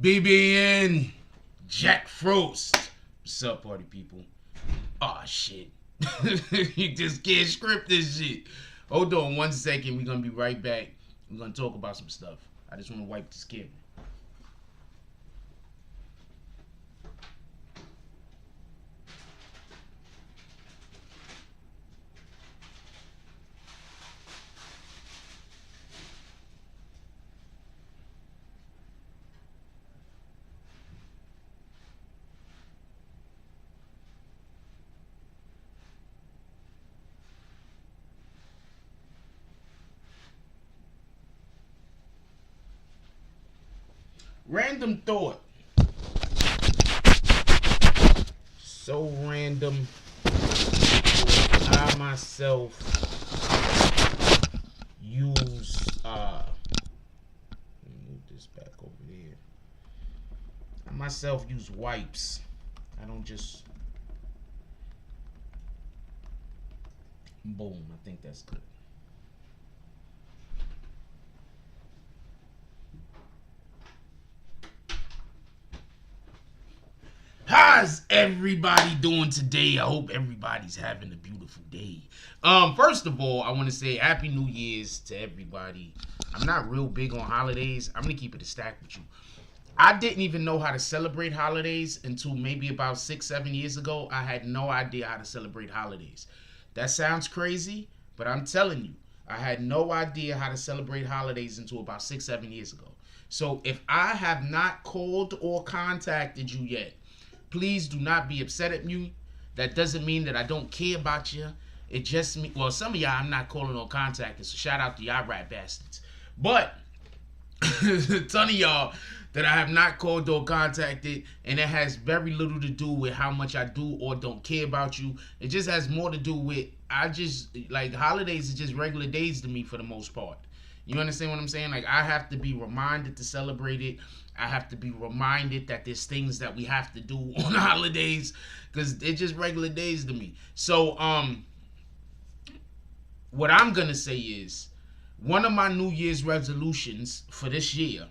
BBN Jack Frost. What's up, party people? Aw, shit. You just can't script this shit. Hold on 1 second. We're going to be right back. We're going to talk about some stuff. I just want to wipe this camera. Random thought. So random. I myself use let me move this back over there. I myself use wipes. I don't just boom. I think that's good. How's everybody doing today? I hope everybody's having a beautiful day. First of all, I want to say Happy New Year's to everybody. I'm not real big on holidays. I'm gonna keep it a stack with you. I didn't even know how to celebrate holidays until maybe about 6-7 years ago. I had no idea how to celebrate holidays. That sounds crazy, but I'm telling you, I had no idea how to celebrate holidays until about 6-7 years ago. So if I have not called or contacted you yet, please do not be upset at me. That doesn't mean that I don't care about you. It just means, well, some of y'all I'm not calling or contacting, so shout out to y'all rat bastards. But a ton of y'all that I have not called or contacted, and it has very little to do with how much I do or don't care about you. It just has more to do with, I just, like, holidays are just regular days to me for the most part. You understand what I'm saying? Like, I have to be reminded to celebrate it. I have to be reminded that there's things that we have to do on holidays, because they're just regular days to me. So, what I'm going to say is, one of my New Year's resolutions for this year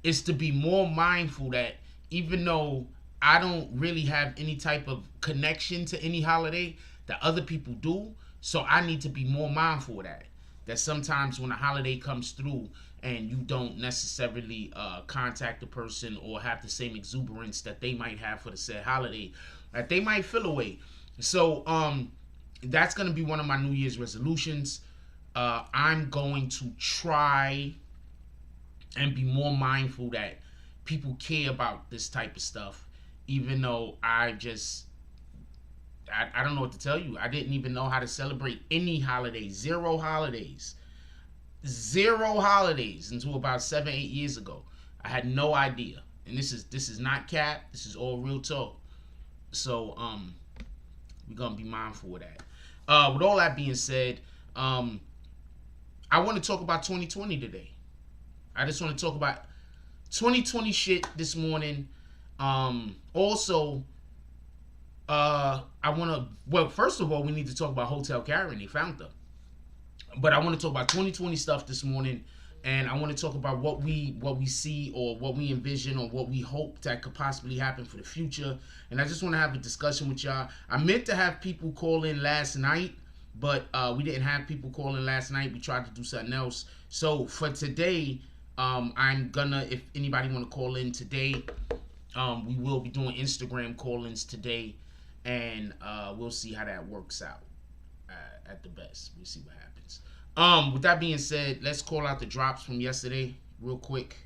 is to be more mindful that even though I don't really have any type of connection to any holiday, that other people do. So I need to be more mindful of that. That sometimes when a holiday comes through and you don't necessarily contact the person or have the same exuberance that they might have for the said holiday, that they might feel away. So that's going to be one of my New Year's resolutions. I'm going to try and be more mindful that people care about this type of stuff, even though I don't know what to tell you. I didn't even know how to celebrate any holidays. Zero holidays until about 7-8 years ago. I had no idea. And this is not cap. This is all real talk. So we're gonna be mindful of that. With all that being said, I want to talk about 2020 today. I just want to talk about 2020 shit this morning. Also, I want to, well, first of all, we need to talk about Hotel Karen. They found them. But I want to talk about 2020 stuff this morning, and I want to talk about what we see or what we envision or what we hope that could possibly happen for the future. And I just want to have a discussion with y'all. I meant to have people call in last night, but we didn't have people call in last night. We tried to do something else. So for today, I'm gonna, if anybody want to call in today, we will be doing Instagram call-ins today, and we'll see how that works out at the best. We'll see what happens. With that being said, let's call out the drops from yesterday real quick.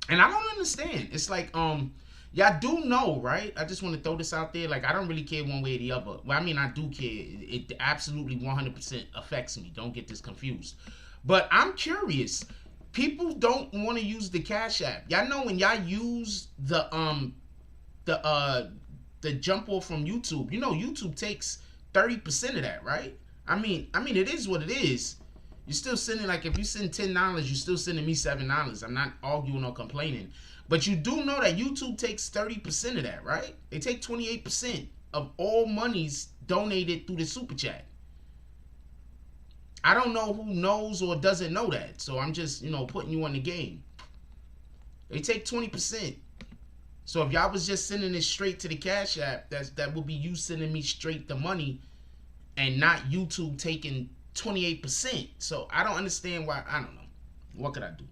And I don't understand. It's like, y'all do know, right? I just want to throw this out there. Like, I don't really care one way or the other. Well, I mean, I do care. It absolutely 100% affects me. Don't get this confused. But I'm curious. People don't want to use the Cash App. Y'all know when y'all use the jump off from YouTube, you know YouTube takes 30% of that, right? I mean, it is what it is. You're still sending, like, if you send $10, you're still sending me $7. I'm not arguing or complaining. But you do know that YouTube takes 30% of that, right? They take 28% of all monies donated through the super chat. I don't know who knows or doesn't know that. So I'm just, putting you on the game. They take 20%. So if y'all was just sending it straight to the Cash App, that would be you sending me straight the money and not YouTube taking 28%. So I don't understand why. I don't know. What could I do?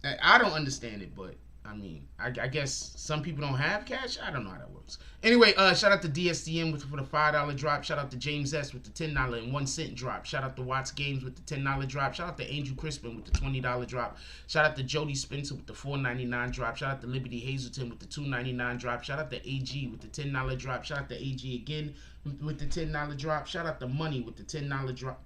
I don't understand it, but I mean, I guess some people don't have cash. I don't know how that works. Anyway, shout out to DSDM for the $5 drop. Shout out to James S with the $10.01 drop. Shout out to Watts Games with the $10 drop. Shout out to Angel Crispin with the $20 drop. Shout out to Jody Spencer with the $4.99 drop. Shout out to Liberty Hazelton with the $2.99 drop. Shout out to AG with the $10 drop. Shout out to AG again with the $10 drop. Shout out to Money with the $10 drop.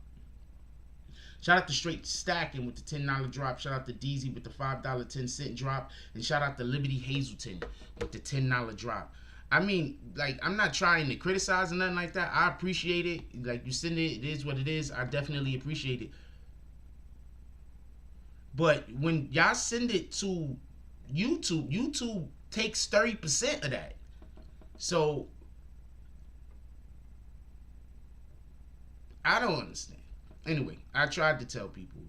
Shout out to Straight Stacking with the $10 drop. Shout out to DZ with the $5.10 drop. And shout out to Liberty Hazelton with the $10 drop. I mean, like, I'm not trying to criticize or nothing like that. I appreciate it. Like, you send it, it is what it is. I definitely appreciate it. But when y'all send it to YouTube, YouTube takes 30% of that. So I don't understand. Anyway, I tried to tell people,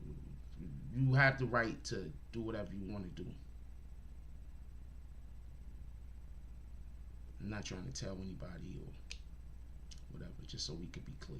you have the right to do whatever you want to do. I'm not trying to tell anybody or whatever, just so we could be clear.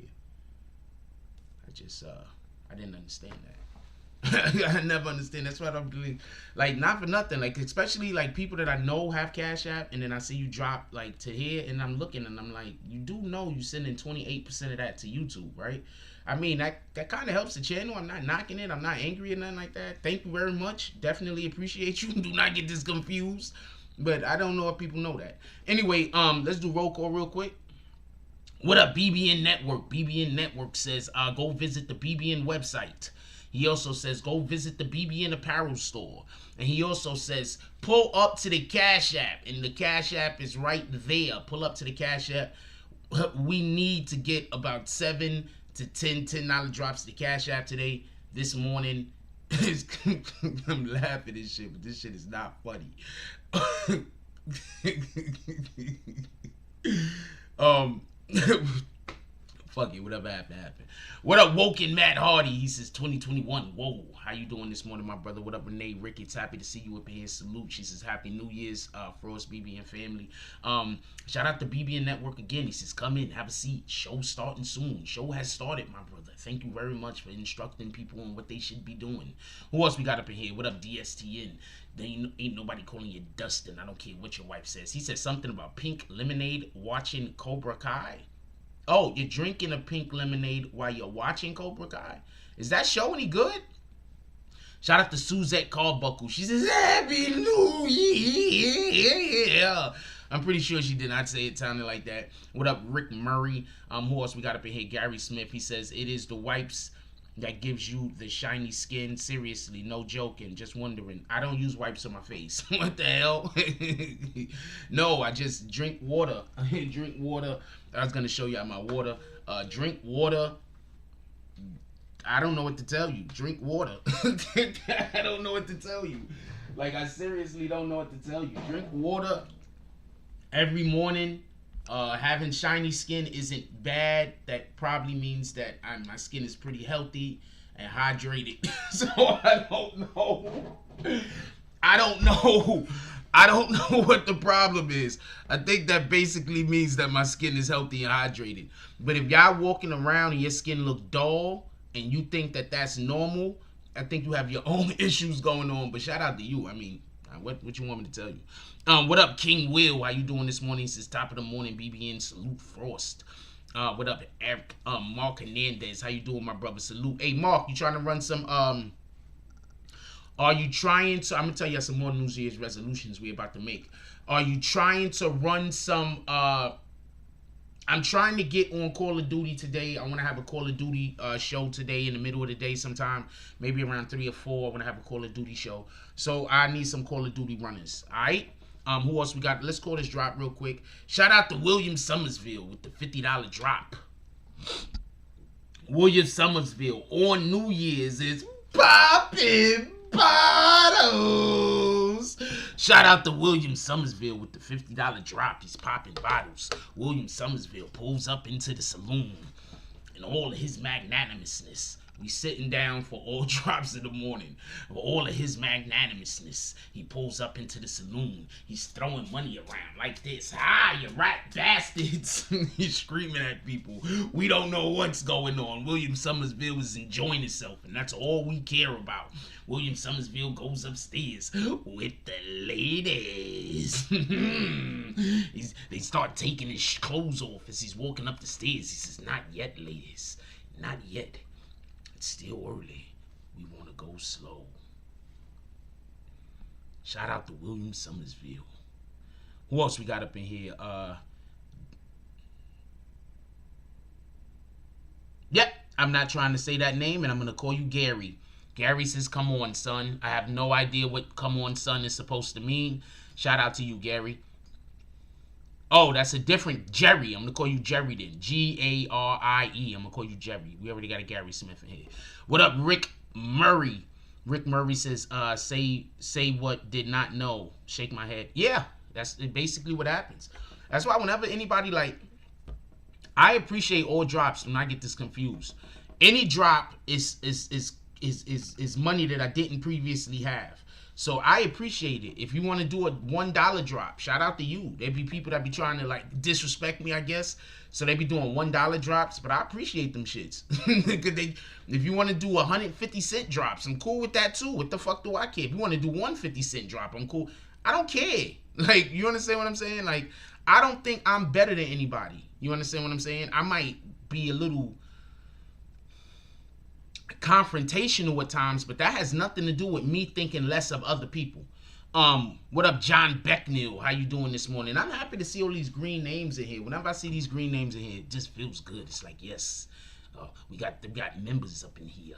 I didn't understand that. I never understand. That's what I'm doing. Like, not for nothing. Like, especially like people that I know have Cash App, and then I see you drop like to here, and I'm looking, and I'm like, you do know you sending 28% of that to YouTube, right? I mean, that kind of helps the channel. I'm not knocking it. I'm not angry or nothing like that. Thank you very much. Definitely appreciate you. Do not get this confused. But I don't know if people know that. Anyway, let's do roll call real quick. What up, BBN Network? BBN Network says, go visit the BBN website. He also says, go visit the BBN apparel store. And he also says, pull up to the Cash App. And the Cash App is right there. Pull up to the Cash App. We need to get about 7 to 10 $10 drops to the Cash App today. This morning, I'm laughing at this shit, but this shit is not funny. Fuck it, whatever happened. What up, Woken Matt Hardy? He says 2021. Whoa, how you doing this morning, my brother? What up, Renee Ricky? It's happy to see you up here. Salute. She says Happy New Year's, Frost BBN family. Shout out to BBN Network again. He says come in, have a seat. Show starting soon. Show has started, my brother. Thank you very much for instructing people on what they should be doing. Who else we got up in here? What up, DSTN? Ain't nobody calling you Dustin. I don't care what your wife says. He said something about pink lemonade watching Cobra Kai. Oh, you're drinking a pink lemonade while you're watching Cobra Kai? Is that show any good? Shout out to Suzette Carbuckle. She says, Happy New Year. I'm pretty sure she did not say it sounding like that. What up, Rick Murray? Who else we got up in here? Gary Smith. He says, it is the wipes that gives you the shiny skin. Seriously, no joking. Just wondering. I don't use wipes on my face. What the hell? No, I just drink water. I drink water. I was going to show you my water. Drink water. I don't know what to tell you. Drink water. I don't know what to tell you. Like, I seriously don't know what to tell you. Drink water every morning. Having shiny skin isn't bad. That probably means that my skin is pretty healthy and hydrated. So I don't know. I don't know what the problem is. I think that basically means that my skin is healthy and hydrated. But if y'all walking around and your skin look dull and you think that that's normal, I think you have your own issues going on. But shout out to you. I mean, what you want me to tell you? What up, King Will? How you doing this morning? Since top of the morning, BBN. Salute, Frost. What up, Eric? Mark Hernandez. How you doing, my brother? Salute. Hey, Mark, you trying to run some Are you trying to, I'm going to tell you some more New Year's resolutions we're about to make. Are you trying to run some, I'm trying to get on Call of Duty today. I want to have a Call of Duty show today in the middle of the day sometime. Maybe around 3 or 4, I want to have a Call of Duty show. So I need some Call of Duty runners, all right? Who else we got? Let's call this drop real quick. Shout out to William Summersville with the $50 drop. William Summersville on New Year's is popping bottles. Shout out to William Summersville with the $50 drop. He's popping bottles. William Summersville pulls up into the saloon in all of his magnanimousness. We sitting down for all drops in the morning. For all of his magnanimousness, he pulls up into the saloon. He's throwing money around like this. Ah, you rat bastards. He's screaming at people. We don't know what's going on. William Summersville is enjoying himself, and that's all we care about. William Summersville goes upstairs with the ladies. They start taking his clothes off as he's walking up the stairs. He says, not yet, ladies. Not yet. It's still early. We want to go slow. Shout out to William Summersville. Who else we got up in here? Yep, I'm not trying to say that name, and I'm going to call you Gary. Gary says, come on, son. I have no idea what come on, son is supposed to mean. Shout out to you, Gary. Oh, that's a different Jerry. I'm going to call you Jerry then. Garie. I'm going to call you Jerry. We already got a Gary Smith in here. What up, Rick Murray? Rick Murray says, say what did not know. Shake my head. Yeah, that's basically what happens. That's why whenever anybody, like, I appreciate all drops. Do not get this confused. Any drop is money that I didn't previously have. So I appreciate it. If you want to do a $1 drop, shout out to you. There be people that be trying to like disrespect me, I guess. So they be doing $1 drops, but I appreciate them shits. If you want to do 150-cent drops, I'm cool with that too. What the fuck do I care? If you want to do 150-cent drop, I'm cool. I don't care. Like, you understand what I'm saying? Like, I don't think I'm better than anybody. You understand what I'm saying? I might be a little confrontational at times, but that has nothing to do with me thinking less of other people. What up, John Becknell? How you doing this morning? I'm happy to see all these green names in here. Whenever I see these green names in here, it just feels good. It's like, yes, we got members up in here.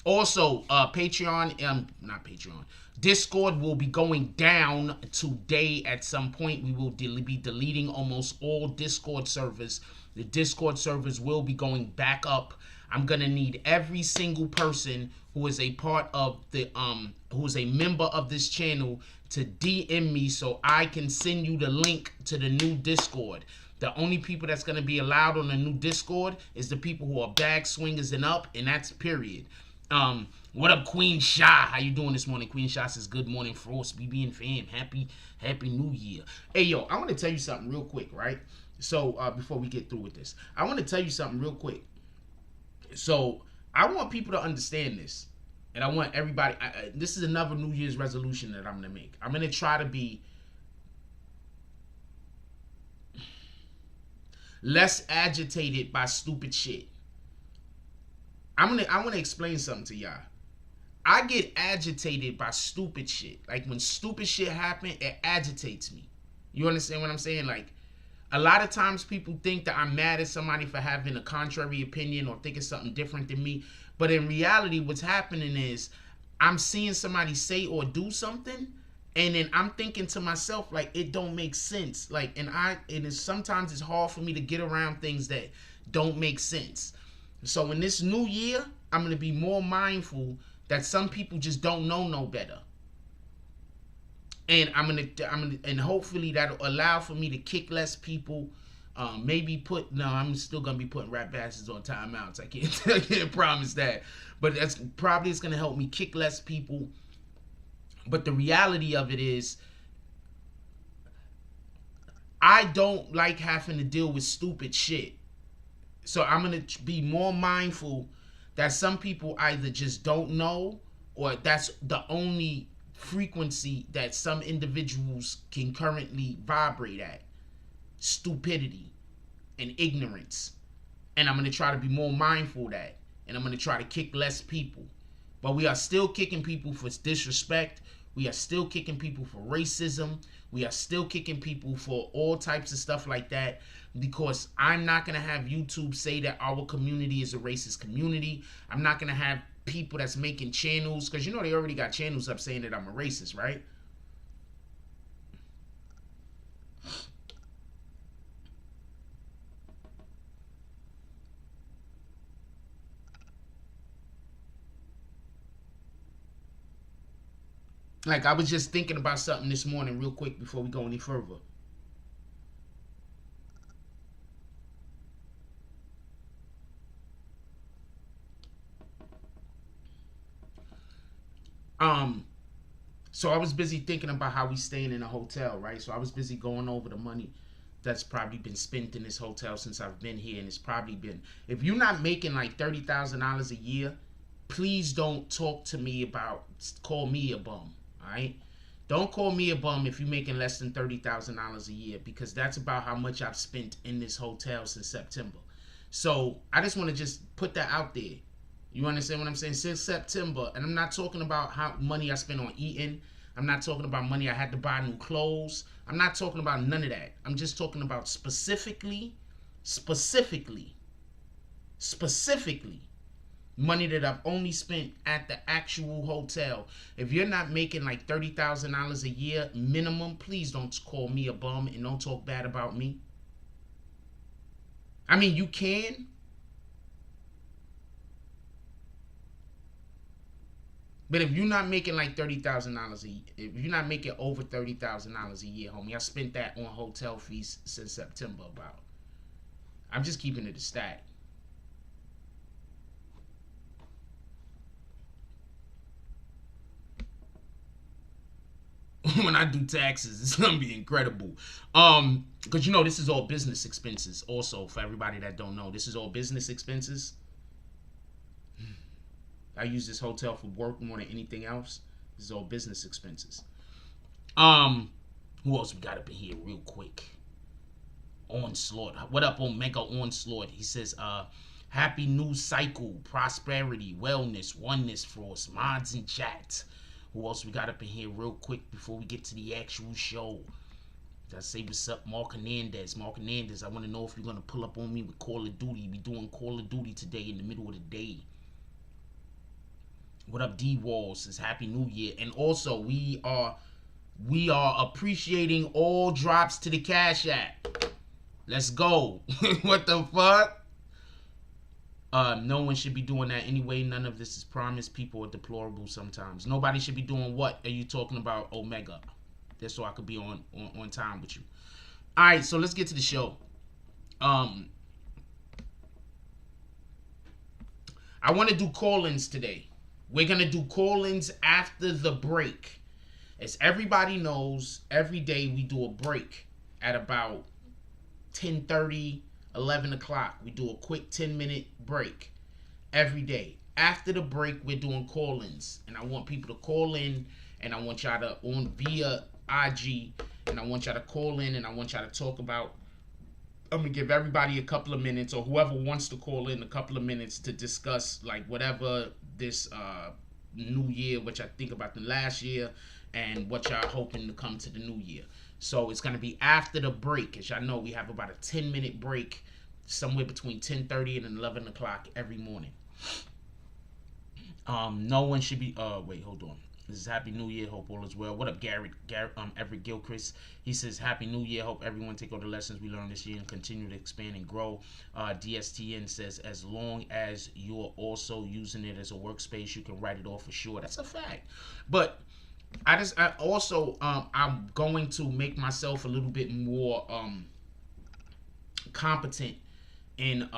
Also, Patreon, not Patreon, Discord will be going down today at some point. We will be deleting almost all Discord servers. The Discord servers will be going back up. I'm gonna need every single person who is a part of the who is a member of this channel to DM me so I can send you the link to the new Discord. The only people that's gonna be allowed on the new Discord is the people who are bag swingers and up, and that's period. What up, Queen Sha? How you doing this morning? Queen Sha says, good morning, Frost, BB and fam. Happy New Year. Hey, yo, I want to tell you something real quick, right? So, before we get through with this, I want to tell you something real quick. So, I want people to understand this. And I want everybody, this is another New Year's resolution that I'm going to make. I'm going to try to be less agitated by stupid shit. I want to explain something to y'all. I get agitated by stupid shit. Like, when stupid shit happen, it agitates me. You understand what I'm saying? Like, a lot of times people think that I'm mad at somebody for having a contrary opinion or thinking something different than me. But in reality, what's happening is I'm seeing somebody say or do something, and then I'm thinking to myself, like, it don't make sense. Like, sometimes it's hard for me to get around things that don't make sense. So in this new year, I'm going to be more mindful that some people just don't know no better. And and hopefully that'll allow for me to kick less people. I'm still gonna be putting rap bastards on timeouts. I can't promise that, but it's gonna help me kick less people. But the reality of it is, I don't like having to deal with stupid shit. So I'm gonna be more mindful that some people either just don't know, or that's the only frequency that some individuals can currently vibrate at. Stupidity and ignorance. And I'm going to try to be more mindful of that. And I'm going to try to kick less people. But we are still kicking people for disrespect. We are still kicking people for racism. We are still kicking people for all types of stuff like that. Because I'm not going to have YouTube say that our community is a racist community. I'm not going to have people that's making channels, because you know they already got channels up saying that I'm a racist, right? Like, I was just thinking about something this morning real quick before we go any further. So I was busy thinking about how we staying in a hotel, right? So I was busy going over the money that's probably been spent in this hotel since I've been here, and it's probably been, if you're not making like $30,000 a year, please don't talk to me about, call me a bum, all right? Don't call me a bum if you're making less than $30,000 a year, because that's about how much I've spent in this hotel since September. So I just want to just put that out there. You understand what I'm saying? Since September, and I'm not talking about how money I spent on eating. I'm not talking about money I had to buy new clothes. I'm not talking about none of that. I'm just talking about specifically money that I've only spent at the actual hotel. If you're not making like $30,000 a year minimum, please don't call me a bum and don't talk bad about me. I mean, you can. But if you're not making like $30,000 a year, if you're not making over $30,000 a year, homie, I spent that on hotel fees since September about. I'm just keeping it a stat. when I do taxes, it's gonna be incredible. Because you know this is all business expenses. Also, for everybody that don't know, this is all business expenses. I use this hotel for work more than anything else. This is all business expenses. Who else we got up in here real quick? Onslaught. What up, Omega Onslaught? He says, happy new cycle, prosperity, wellness, oneness for us, mods and chat. Who else we got up in here real quick before we get to the actual show? I say what's up, Mark Hernandez. Mark Hernandez, I want to know if you're going to pull up on me with Call of Duty. We doing Call of Duty today in the middle of the day. What up, D-Walls? Says Happy New Year. And also, we are appreciating all drops to the Cash App. Let's go. What the fuck? No one should be doing that anyway. None of this is promised. People are deplorable sometimes. Nobody should be doing what are you talking about, Omega? That's so I could be on time with you. All right, so let's get to the show. I want to do call-ins today. We're going to do call-ins after the break. As everybody knows, every day we do a break at about 10:30, 11 o'clock. We do a quick 10-minute break every day. After the break, we're doing call-ins. And I want people to call in, and I want y'all to, via IG, and I want y'all to call in, and I want y'all to talk about, I'm going to give everybody a couple of minutes, or whoever wants to call in a couple of minutes to discuss, like, whatever this new year, which I think about the last year, and what y'all hoping to come to the new year. So it's going to be after the break. As y'all know, we have about a 10-minute break, somewhere between 10:30 and 11 o'clock every morning. No one should be, wait, hold on. This is Happy New Year. Hope all is well. What up, Garrett? Everett Gilchrist. He says, Happy New Year. Hope everyone take all the lessons we learned this year and continue to expand and grow. DSTN says, as long as you're also using it as a workspace, you can write it off for sure. That's a fact. But I'm going to make myself a little bit more competent in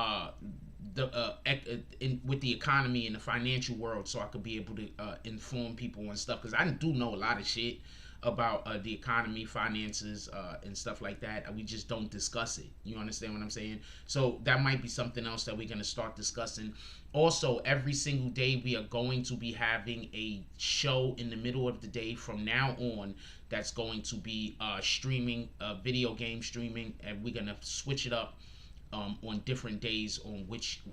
with the economy and the financial world, so I could be able to inform people and stuff, because I do know a lot of shit about the economy, finances, and stuff like that. We just don't discuss it. You understand what I'm saying? So that might be something else that we're going to start discussing. Also, every single day we are going to be having a show in the middle of the day from now on that's going to be streaming, video game streaming, and we're going to switch it up on different days on which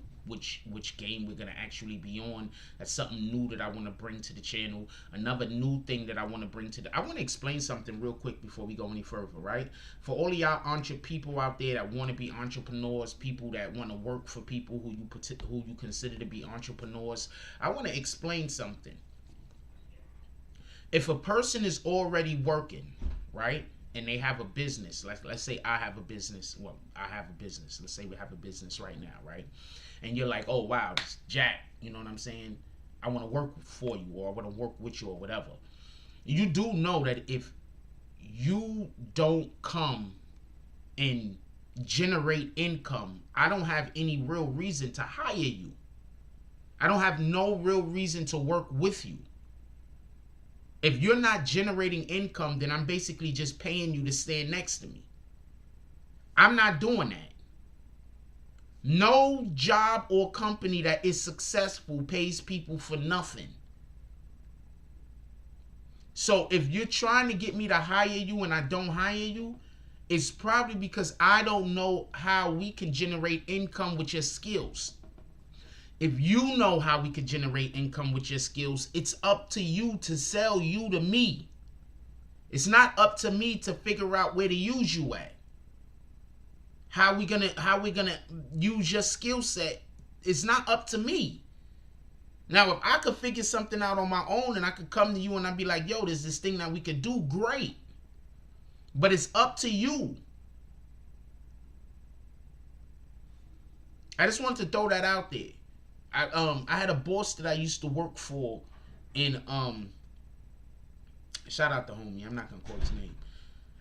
game we're gonna actually be on. That's something new that I want to bring to the channel. Another new thing that I want to bring to I want to explain something real quick before we go any further, right? For all of y'all people out there that want to be entrepreneurs, people that want to work for people who you consider to be entrepreneurs, I want to explain something. If a person is already working, right, and they have a business, let's say I have a business. Well, I have a business. Let's say we have a business right now, right? And you're like, oh, wow, it's Jack. You know what I'm saying? I want to work for you, or I want to work with you, or whatever. You do know that if you don't come and generate income, I don't have any real reason to hire you. I don't have no real reason to work with you. If you're not generating income, then I'm basically just paying you to stand next to me. I'm not doing that. No job or company that is successful pays people for nothing. So if you're trying to get me to hire you and I don't hire you, it's probably because I don't know how we can generate income with your skills. If you know how we could generate income with your skills, it's up to you to sell you to me. It's not up to me to figure out where to use you at. How we gonna use your skill set? It's not up to me. Now, if I could figure something out on my own and I could come to you and I'd be like, yo, there's this thing that we could do, great. But it's up to you. I just wanted to throw that out there. I had a boss that I used to work for in shout out to homie, I'm not gonna quote his name.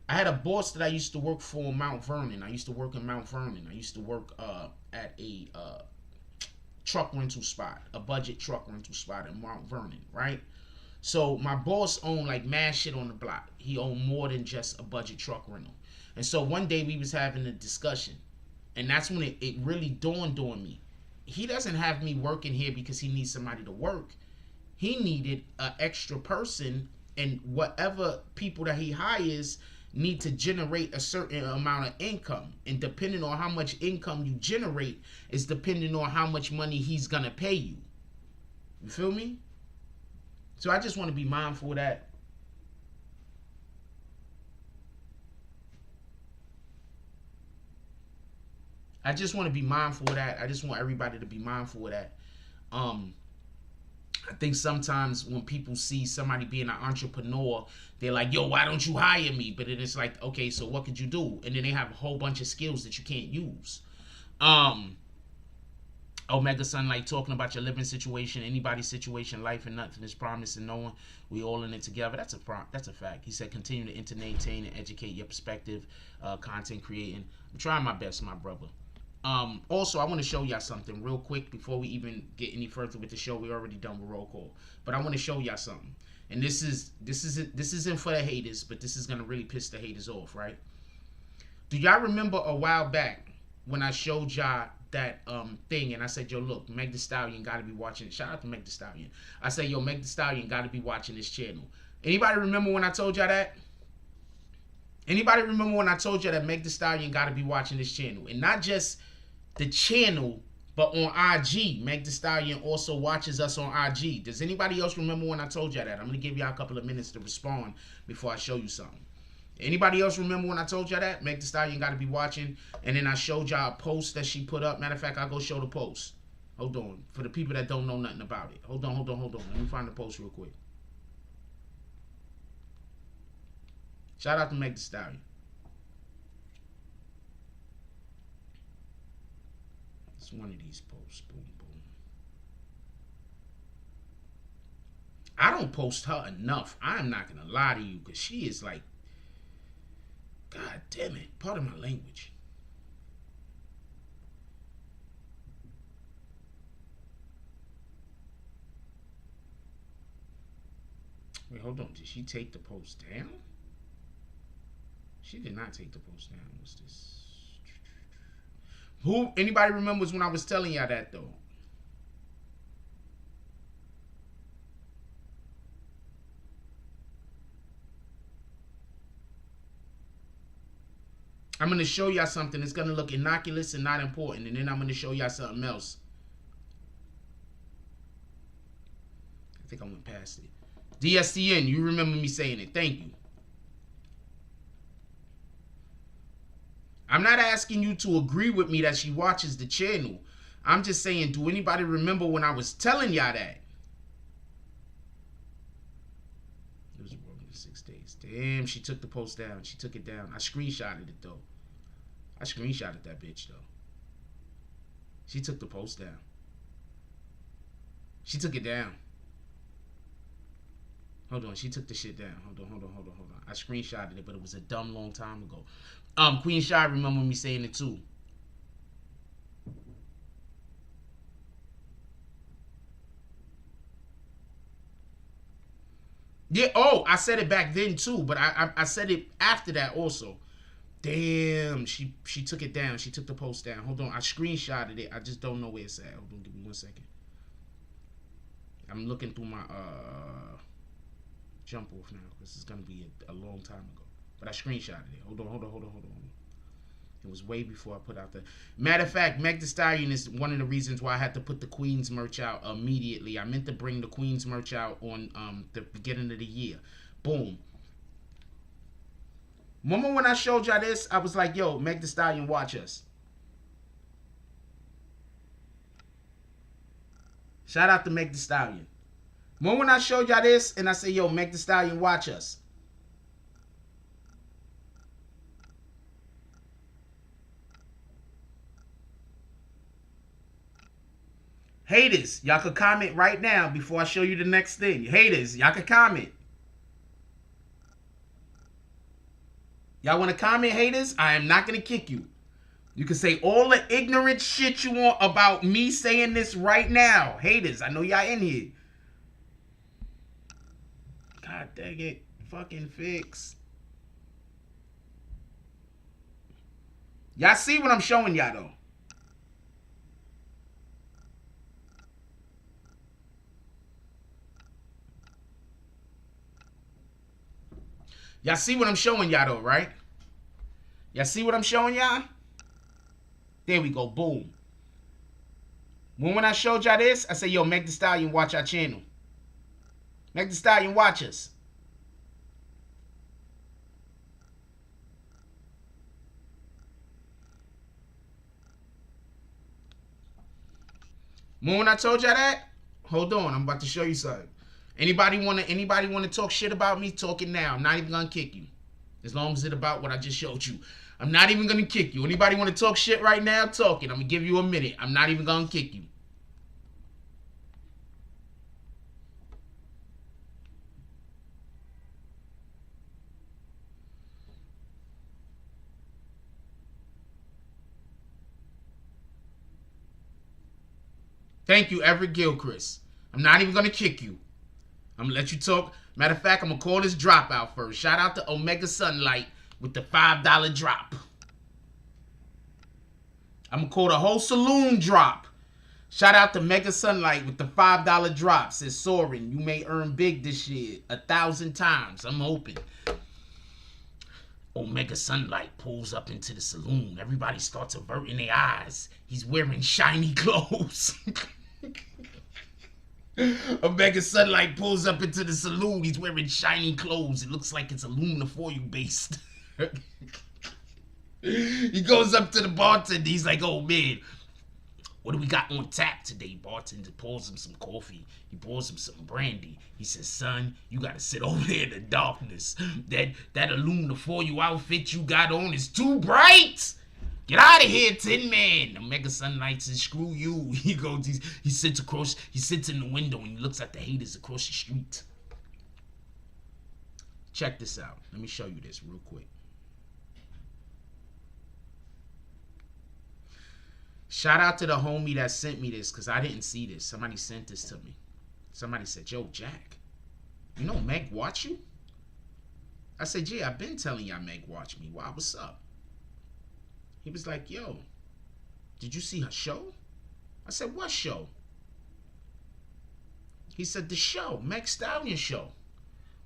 I had a boss that I used to work for in Mount Vernon. I used to work in Mount Vernon. I used to work at a truck rental spot, a budget truck rental spot in Mount Vernon, right? So my boss owned like mad shit on the block. He owned more than just a budget truck rental. And so one day we was having a discussion, and that's when it really dawned on me. He doesn't have me working here because he needs somebody to work. He needed an extra person, and whatever people that he hires need to generate a certain amount of income. And depending on how much income you generate is depending on how much money he's gonna pay you. You feel me? So I just want to be mindful of that. I just want to be mindful of that. I just want everybody to be mindful of that. I think sometimes when people see somebody being an entrepreneur, they're like, yo, why don't you hire me? But then it's like, okay, so what could you do? And then they have a whole bunch of skills that you can't use. Omega Sunlight talking about your living situation, anybody's situation, life, and nothing is promised, and knowing we all in it together. That's a fact. He said, continue to entertain and educate your perspective, content creating. I'm trying my best, my brother. Also, I want to show y'all something real quick before we even get any further with the show. We're already done with roll call, but I want to show y'all something. And this isn't for the haters, but this is gonna really piss the haters off, right? Do y'all remember a while back when I showed y'all that thing, and I said, yo, look, Meg Thee Stallion gotta be watching it. Shout out to Meg Thee Stallion. I said, yo, Meg Thee Stallion gotta be watching this channel. Anybody remember when I told y'all that? Anybody remember when I told you that Meg Thee Stallion gotta be watching this channel? And not just the channel, but on IG. Meg Thee Stallion also watches us on IG. Does anybody else remember when I told you that? I'm gonna give y'all a couple of minutes to respond before I show you something. Anybody else remember when I told y'all that? Meg Thee Stallion gotta be watching. And then I showed y'all a post that she put up. Matter of fact, I'll go show the post. Hold on. For the people that don't know nothing about it. Hold on. Let me find the post real quick. Shout out to Meg Thee Stallion. It's one of these posts. Boom, boom. I don't post her enough. I'm not going to lie to you, because she is like, God damn it. Pardon my language. Wait, hold on. Did she take the post down? She did not take the post down. What's this? Who? Anybody remembers when I was telling y'all that, though? I'm going to show y'all something that's going to look innocuous and not important. And then I'm going to show y'all something else. I think I went past it. DSTN, you remember me saying it. Thank you. I'm not asking you to agree with me that she watches the channel. I'm just saying, do anybody remember when I was telling y'all that? It was 6 days. Damn, she took the post down. She took it down. I screenshotted it, though. I screenshotted that bitch, though. She took the post down. She took it down. Hold on, she took the shit down. Hold on. I screenshotted it, but it was a dumb long time ago. Queen Shy remember me saying it too. Yeah, oh, I said it back then too, but I said it after that also. Damn, she took it down. She took the post down. Hold on, I screenshotted it. I just don't know where it's at. Hold on, give me 1 second. I'm looking through my jump off now, because it's gonna be a long time ago. But I screenshotted it. Hold on. It was way before I put out the... Matter of fact, Meg Thee Stallion is one of the reasons why I had to put the Queens merch out immediately. I meant to bring the Queens merch out on the beginning of the year. Boom. Remember when I showed y'all this? I was like, yo, Meg Thee Stallion, watch us. Shout out to Meg Thee Stallion. Remember when I showed y'all this and I said, yo, Meg Thee Stallion, watch us. Haters, y'all could comment right now before I show you the next thing. Haters, y'all could comment. Y'all want to comment, haters? I am not going to kick you. You can say all the ignorant shit you want about me saying this right now. Haters, I know y'all in here. dang it. Fucking fix. Y'all see what I'm showing y'all though? Y'all see what I'm showing y'all though, right? Y'all see what I'm showing y'all? There we go. Boom. When I showed y'all this, I said, yo, make the Stallion watch our channel. Make the Stallion watch us. When I told y'all that, hold on, I'm about to show you something. Anybody wanna talk shit about me? Talk it now. I'm not even gonna kick you. As long as it's about what I just showed you. I'm not even gonna kick you. Anybody wanna talk shit right now? Talk it. I'm gonna give you a minute. I'm not even gonna kick you. Thank you, Everett Gilchrist. I'm not even gonna kick you. I'm gonna let you talk. Matter of fact, I'm gonna call this drop out first. Shout out to Omega Sunlight with the $5 drop. I'm gonna call the whole saloon drop. Shout out to Mega Sunlight with the $5 drop. Says Soren, you may earn big this year 1,000 times. I'm hoping. Omega Sunlight pulls up into the saloon. Everybody starts averting their eyes. He's wearing shiny clothes. Omega Sunlight pulls up into the saloon. He's wearing shiny clothes. It looks like it's aluminum foil based. He goes up to the bartender. He's like, oh man, what do we got on tap today? Bartender pours him some coffee. He pours him some brandy. He says, son, you gotta sit over there in the darkness. That aluminum foil outfit you got on is too bright. Get out of here, Tin Man. Omega Sunlight says, screw you. He goes, he sits in the window and he looks at the haters across the street. Check this out. Let me show you this real quick. Shout out to the homie that sent me this because I didn't see this. Somebody sent this to me. Somebody said, yo, Jack, you know Meg watch you? I said, yeah, I've been telling y'all Meg watch me. Why, what's up? He was like, yo, did you see her show? I said, what show? He said, the show, Meg Stallion show,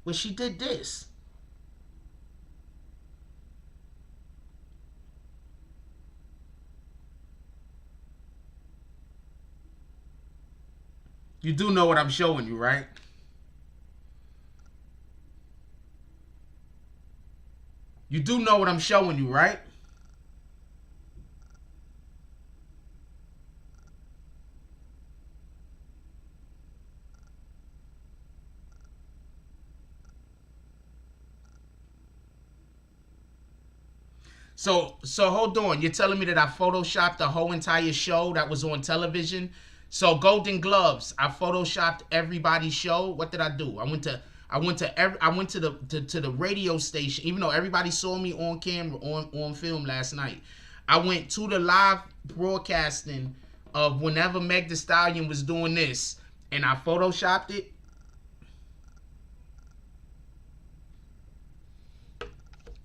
where she did this. You do know what I'm showing you, right? You do know what I'm showing you, right? So hold on. You're telling me that I photoshopped the whole entire show that was on television? So Golden Gloves, I photoshopped everybody's show. What did I do? I went to the radio station, even though everybody saw me on camera, on film last night. I went to the live broadcasting of whenever Meg Thee Stallion was doing this, and I photoshopped it.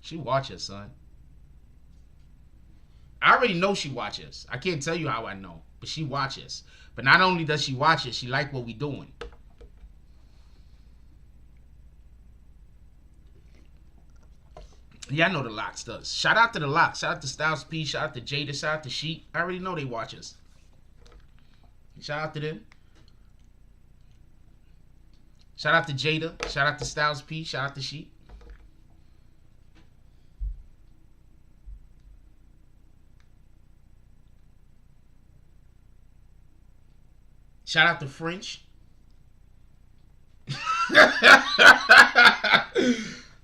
She watches, son. I already know she watches. I can't tell you how I know, but she watches. But not only does she watch it, she like what we doing. Yeah, I know the Locks does. Shout out to the Locks. Shout out to Styles P. Shout out to Jada. Shout out to Sheep. I already know they watch us. Shout out to them. Shout out to Jada. Shout out to Styles P. Shout out to Sheep. Shout out to French.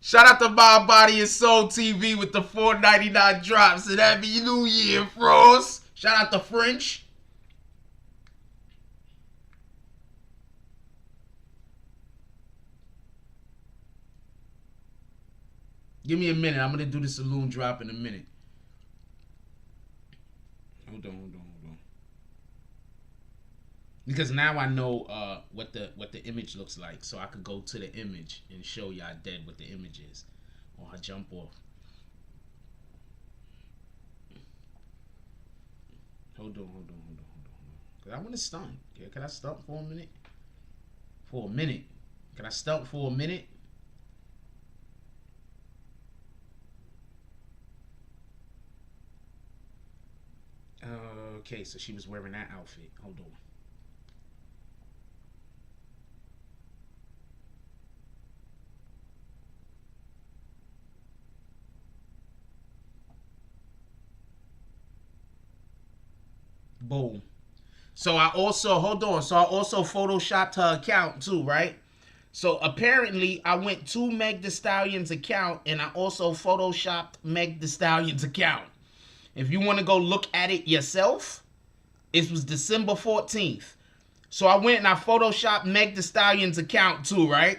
Shout out to My Body and Soul TV with the $4.99 drops. And Happy New Year, Frost. Shout out to French. Give me a minute. I'm going to do the saloon drop in a minute. Hold on. Because now I know what the image looks like, so I could go to the image and show y'all dead what the image is, or I jump off. Hold on. Cause I want to stunt. Yeah, can I stunt for a minute? For a minute. Can I stunt for a minute? Okay, so she was wearing that outfit. Hold on. Boom. So I also, hold on. So I also photoshopped her account too, right? So apparently I went to Meg Thee Stallion's account and I also photoshopped Meg Thee Stallion's account. If you want to go look at it yourself, it was December 14th. So I went and I photoshopped Meg Thee Stallion's account too, right?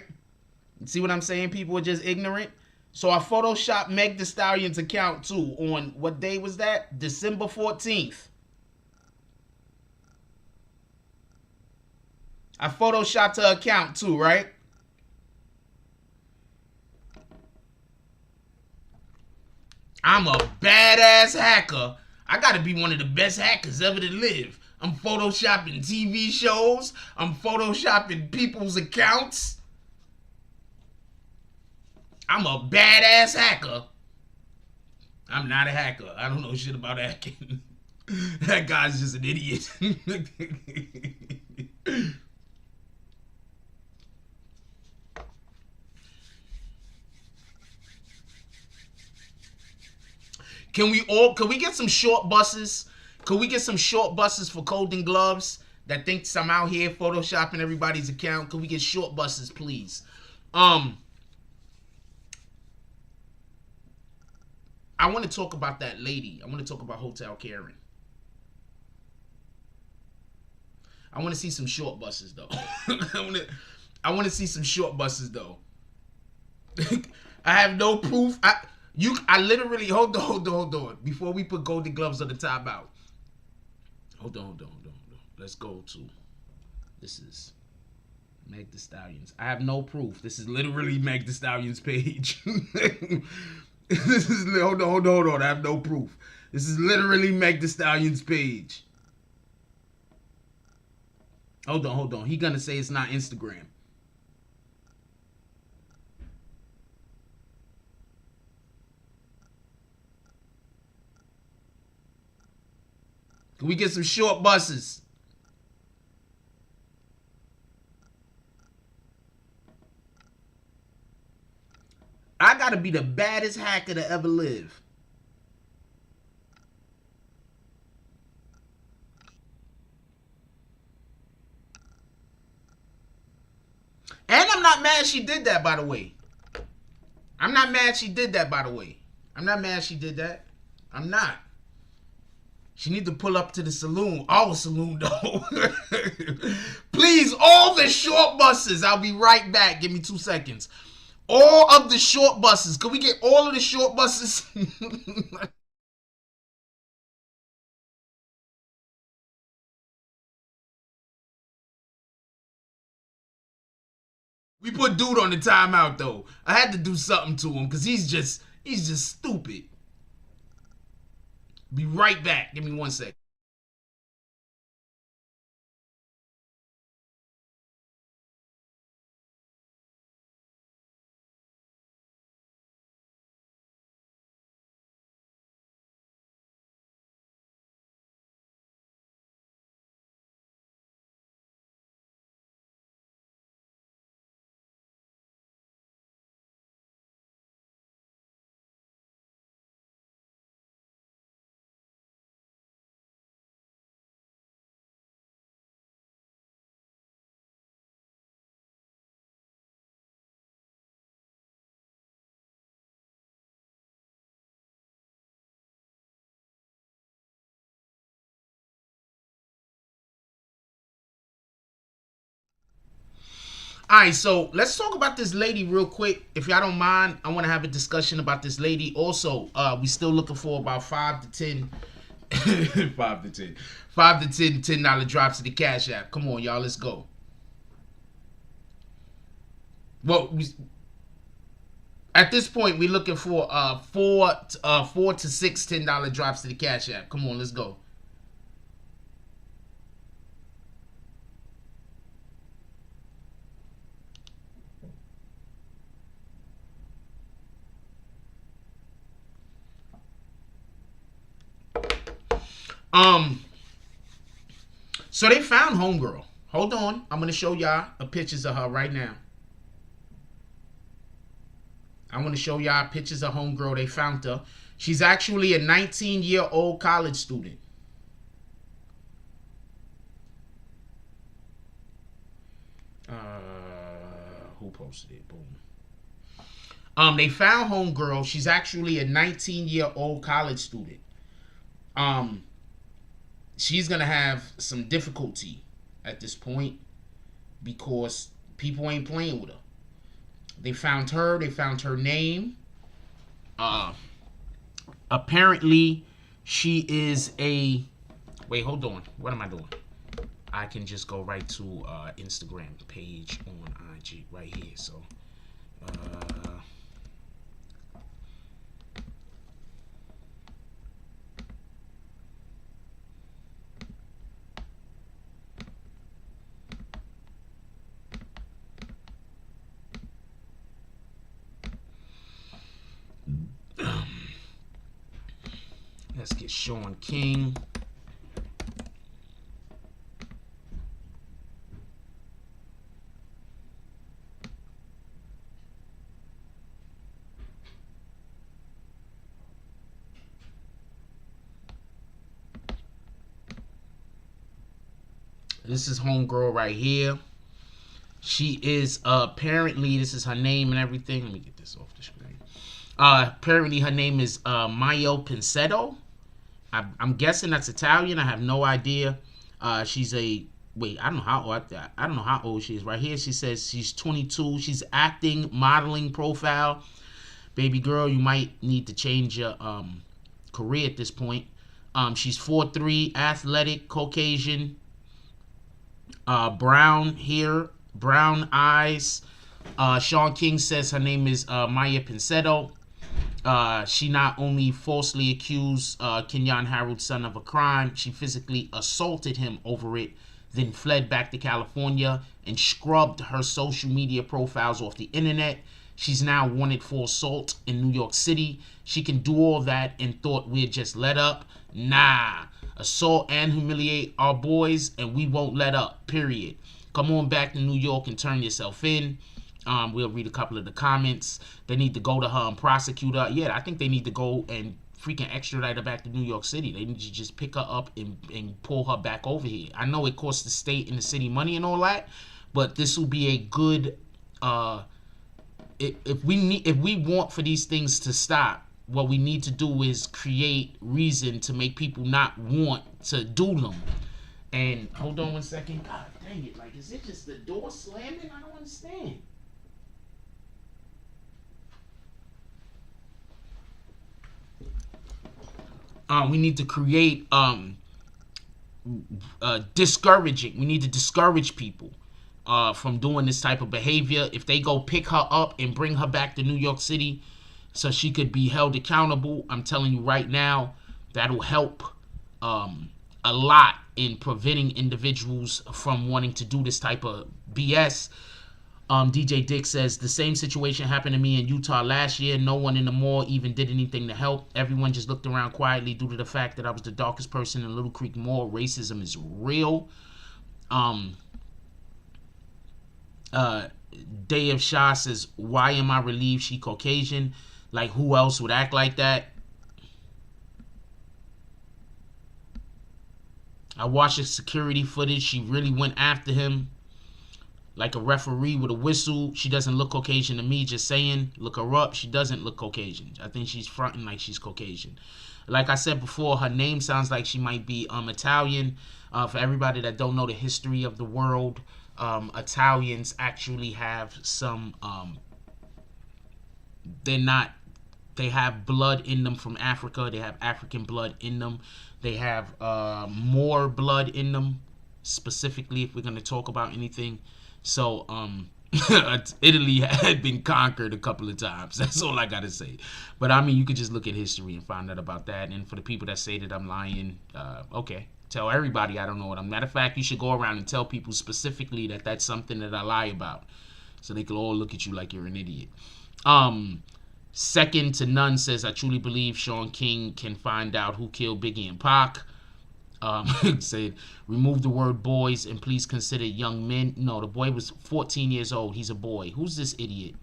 See what I'm saying? People are just ignorant. So I photoshopped Meg Thee Stallion's account too. On what day was that? December 14th. I photoshopped her account too, right? I'm a badass hacker. I gotta be one of the best hackers ever to live. I'm photoshopping TV shows. I'm photoshopping people's accounts. I'm a badass hacker. I'm not a hacker. I don't know shit about hacking. That guy's just an idiot. Can we get some short buses? Could we get some short buses for Golden Gloves that thinks I'm out here photoshopping everybody's account? Could we get short buses, please? I want to talk about that lady. I want to talk about Hotel Karen. I want to see some short buses though. I want to see some short buses though. I have no proof. I literally hold on. Before we put Golden Gloves on the timeout. Hold on. Let's go to. This is Meg Thee Stallion's. I have no proof. This is literally Meg Thee Stallion's page. This is hold on. I have no proof. This is literally Meg Thee Stallion's page. Hold on. He gonna say it's not Instagram. Can we get some short buses? I gotta be the baddest hacker to ever live. And I'm not mad she did that, by the way. I'm not mad she did that. I'm not. She need to pull up to the saloon. Our saloon, though. Please, all the short buses. I'll be right back. Give me 2 seconds. All of the short buses. Can we get all of the short buses? We put dude on the timeout, though. I had to do something to him because he's just stupid. Be right back. Give me 1 second. All right, so let's talk about this lady real quick. If y'all don't mind, I want to have a discussion about this lady. Also, we still looking for about 5 to 10 5 to 10. 5 to 10 $10 drops to the Cash App. Come on, y'all. Let's go. Well, at this point, we're looking for 4 to 6 $10 drops to the Cash App. Come on, let's go. So they found homegirl. Hold on, I'm gonna show y'all pictures of her right now. I want to show y'all pictures of homegirl. They found her. She's actually a 19-year-old college student. Who posted it? Boom. They found homegirl. She's actually a 19-year-old college student. She's gonna have some difficulty at this point because people ain't playing with her. They found her. They found her name. Apparently, she is a... Wait, hold on. What am I doing? I can just go right to Instagram page on IG right here. So, let's get Sean King. This is homegirl right here. She is apparently, this is her name and everything. Let me get this off the screen. Apparently her name is Maya Pincedo. I'm guessing that's Italian. I have no idea. She's a... Wait, I don't know how old she is. Right here, she says she's 22. She's acting, modeling profile. Baby girl, you might need to change your career at this point. She's 4'3", athletic, Caucasian, brown hair, brown eyes. Sean King says her name is Maya Pincedo. She not only falsely accused Kenyon Harold's son of a crime, she physically assaulted him over it, then fled back to California and scrubbed her social media profiles off the internet. She's now wanted for assault in New York City. She can do all that and thought we'd just let up. Nah. Assault and humiliate our boys and we won't let up, period. Come on back to New York and turn yourself in. We'll read a couple of the comments. They need to go to her and prosecute her. Yeah, I think they need to go and freaking extradite her back to New York City. They need to just pick her up and pull her back over here. I know it costs the state and the city money and all that, but this will be a good... If we want for these things to stop, what we need to do is create reason to make people not want to do them. And hold on one second. God dang it. Like, is it just the door slamming? I don't understand. We need to create discouraging. We need to discourage people from doing this type of behavior. If they go pick her up and bring her back to New York City so she could be held accountable, I'm telling you right now, that'll help a lot in preventing individuals from wanting to do this type of BS. DJ Dick says, the same situation happened to me in Utah last year. No one in the mall even did anything to help. Everyone just looked around quietly due to the fact that I was the darkest person in Little Creek Mall. Racism is real. Day of Shah says, why am I relieved she Caucasian? Like, who else would act like that? I watched the security footage. She really went after him like a referee with a whistle. She doesn't look Caucasian to me, just saying. Look her up. She doesn't look Caucasian. I think she's fronting like she's Caucasian. Like I said before, her name sounds like she might be Italian. For everybody that don't know the history of the world, Italians actually have some... they're not They have blood in them from Africa. They have African blood in them. They have more blood in them, specifically if we're going to talk about anything. So Italy had been conquered a couple of times. That's all I got to say. But I mean, you could just look at history and find out about that. And for the people that say that I'm lying, okay. Tell everybody I don't know what I'm. Matter of fact, you should go around and tell people specifically that that's something that I lie about, so they can all look at you like you're an idiot. Second to none says, I truly believe Sean King can find out who killed Biggie and Pac. Said, remove the word boys and please consider young men. No, the boy was 14 years old. He's a boy. Who's this idiot?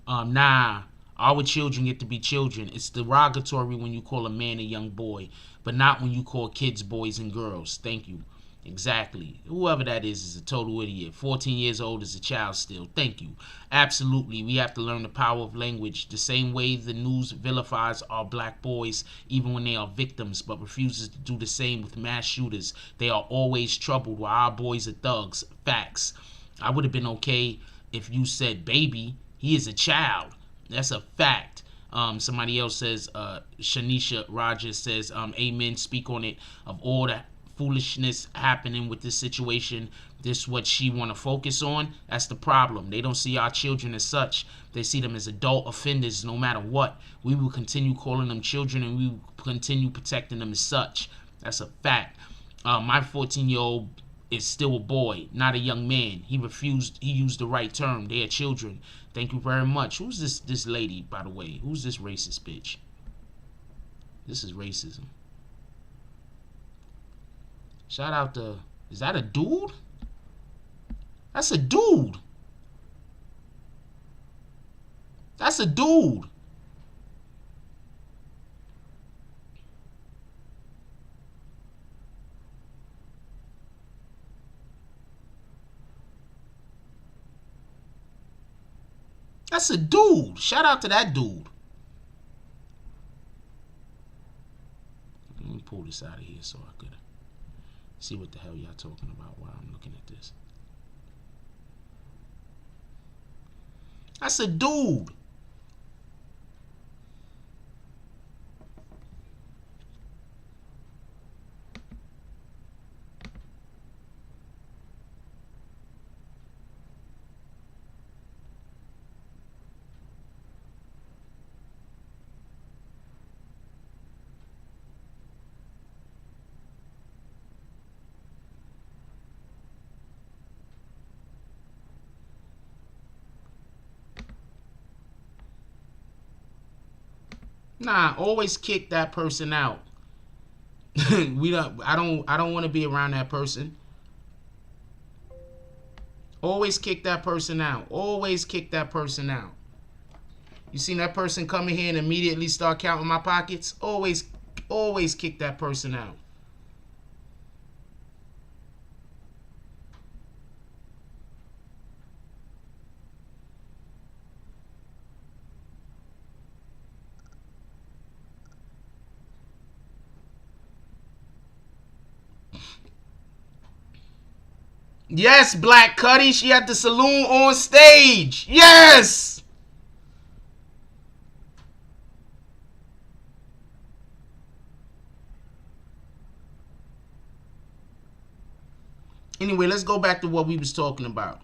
Nah. Our children get to be children. It's derogatory when you call a man a young boy, but not when you call kids boys and girls. Thank you. Exactly. Whoever that is a total idiot. 14 years old is a child still. Thank you. Absolutely. We have to learn the power of language. The same way the news vilifies our black boys even when they are victims, but refuses to do the same with mass shooters. They are always troubled while our boys are thugs. Facts. I would have been okay if you said baby. He is a child. That's a fact. Somebody else says, Shanisha Rogers says, amen, speak on it. Of all the foolishness happening with this situation, this what she want to focus on. That's the problem. They don't see our children as such. They see them as adult offenders no matter what. We will continue calling them children and we will continue protecting them as such. That's a fact. My 14-year-old is still a boy, not a young man. He used the right term. They are children. Thank you very much. Who's this lady, by the way? Who's this racist bitch? This is racism. Shout out to... Is that a dude? That's a dude. That's a dude. That's a dude. Shout out to that dude. Let me pull this out of here so I could see what the hell y'all talking about while I'm looking at this. That's a dude. Nah, always kick that person out. I don't want to be around that person. Always kick that person out. Always kick that person out. You seen that person come in here and immediately start counting my pockets? Always kick that person out. Yes, Black Cuddy. She had the saloon on stage. Yes. Anyway, let's go back to what we was talking about.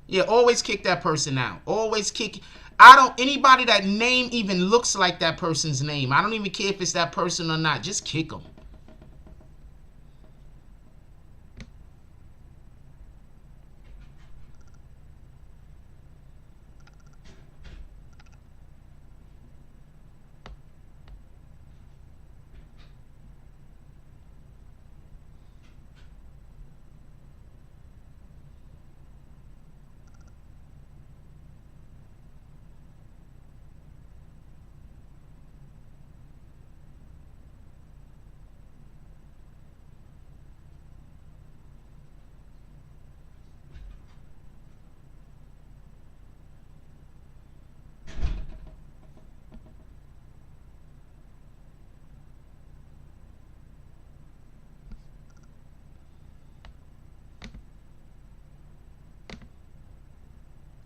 Yeah, always kick that person out. Always kick. Anybody that name even looks like that person's name. I don't even care if it's that person or not. Just kick them.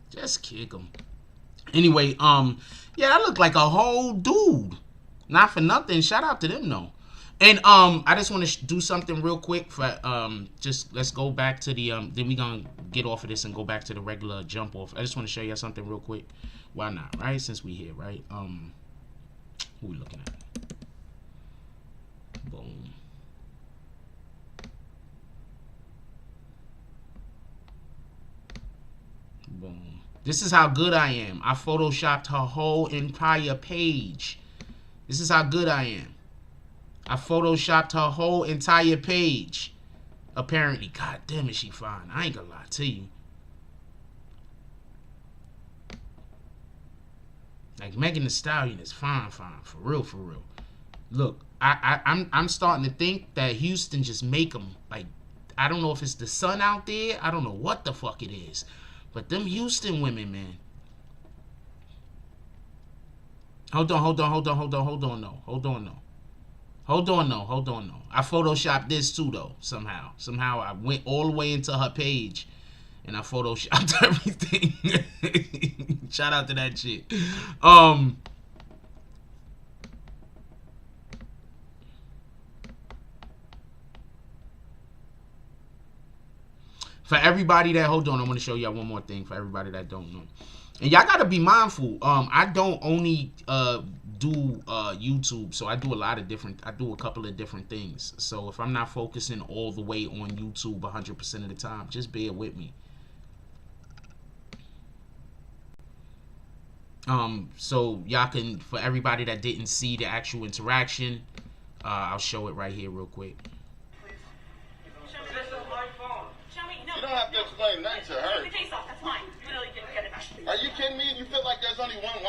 Just kick him. Anyway, yeah, I look like a whole dude. Not for nothing. Shout out to them though. And I just want to do something real quick for just let's go back to the then we gonna get off of this and go back to the regular jump off. I just want to show you something real quick. Why not, right? Since we here, right? Who we looking at? Boom. Boom. This is how good I am. I photoshopped her whole entire page. This is how good I am. I photoshopped her whole entire page. Apparently, god damn it, she fine. I ain't gonna lie to you. Like Megan Thee Stallion is fine, for real, for real. Look, I'm starting to think that Houston just make them like, I don't know if it's the sun out there. I don't know what the fuck it is, but them Houston women, man. Hold on no. I photoshopped this too though. Somehow I went all the way into her page and I photoshopped everything. Shout out to that shit. For everybody that, hold on, I want to show y'all one more thing for everybody that don't know. And y'all gotta be mindful. I don't only do YouTube, so I do a couple of different things. So if I'm not focusing all the way on YouTube 100% of the time, just bear with me. So y'all can, for everybody that didn't see the actual interaction, I'll show it right here real quick. You don't have to explain nothing to her. The case off, that's fine. You really didn't get it. Are you kidding me? You feel like there's only one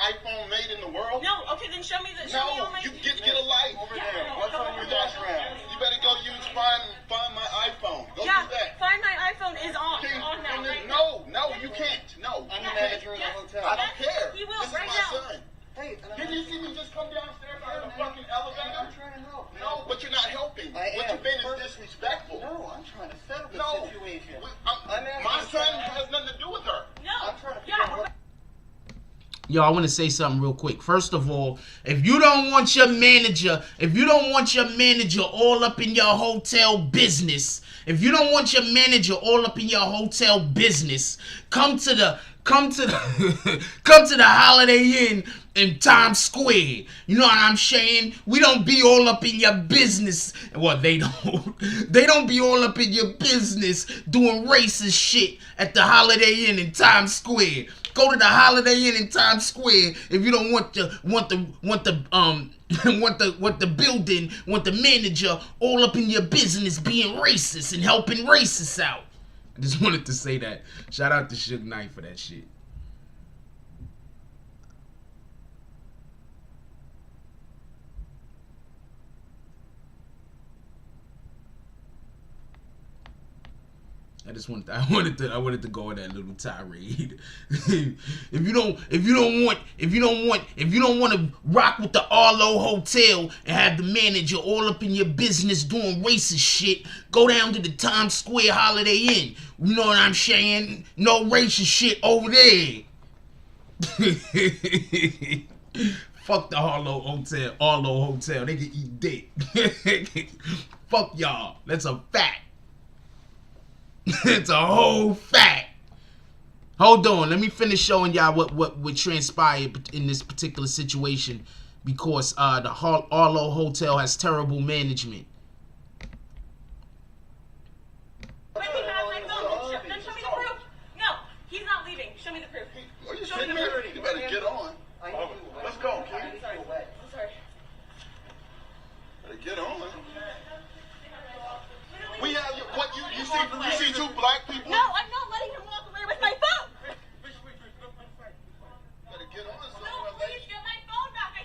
iPhone made in the world? No, okay, then show me the. Show me all my... you get a light over there. What's on your dashboard? You better go use find my iPhone. Go do that. Find my iPhone is on. Okay, On now, right? No, you can't. No, I'm the manager of the hotel. I don't care. He will this right is my now. son. Hey, didn't you see me just come downstairs out of the fucking elevator? I'm trying to help. No, but you're not helping. What you've been is disrespectful. No, I'm trying to settle the situation. My son has nothing to do with her. No. I'm trying to figure out what... Yo, I want to say something real quick. First of all, if you don't want your manager all up in your hotel business, come to the Holiday Inn in Times Square. You know what I'm saying? We don't be all up in your business. Well, they don't. They don't be all up in your business doing racist shit at the Holiday Inn in Times Square. Go to the Holiday Inn in Times Square if you don't want the manager all up in your business being racist and helping racists out. I just wanted to say that. Shout out to Suge Knight for that shit. I wanted to go on that little tirade. if you don't want to rock with the Arlo Hotel and have the manager all up in your business doing racist shit, go down to the Times Square Holiday Inn. You know what I'm saying? No racist shit over there. Fuck the Arlo Hotel. They can eat dick. Fuck y'all. That's a fact. It's a whole fact. Hold on, let me finish showing y'all what transpired in this particular situation, because the Arlo Hotel has terrible management. But he has my phone. Then show me the proof. No, he's not leaving. Show me the proof. Are you kidding me? You better get on. Let's go, kid. I'm sorry. Better get on. We have you see two black people. No, I'm not letting him walk away with my phone. Better get on. No, please get my phone back. I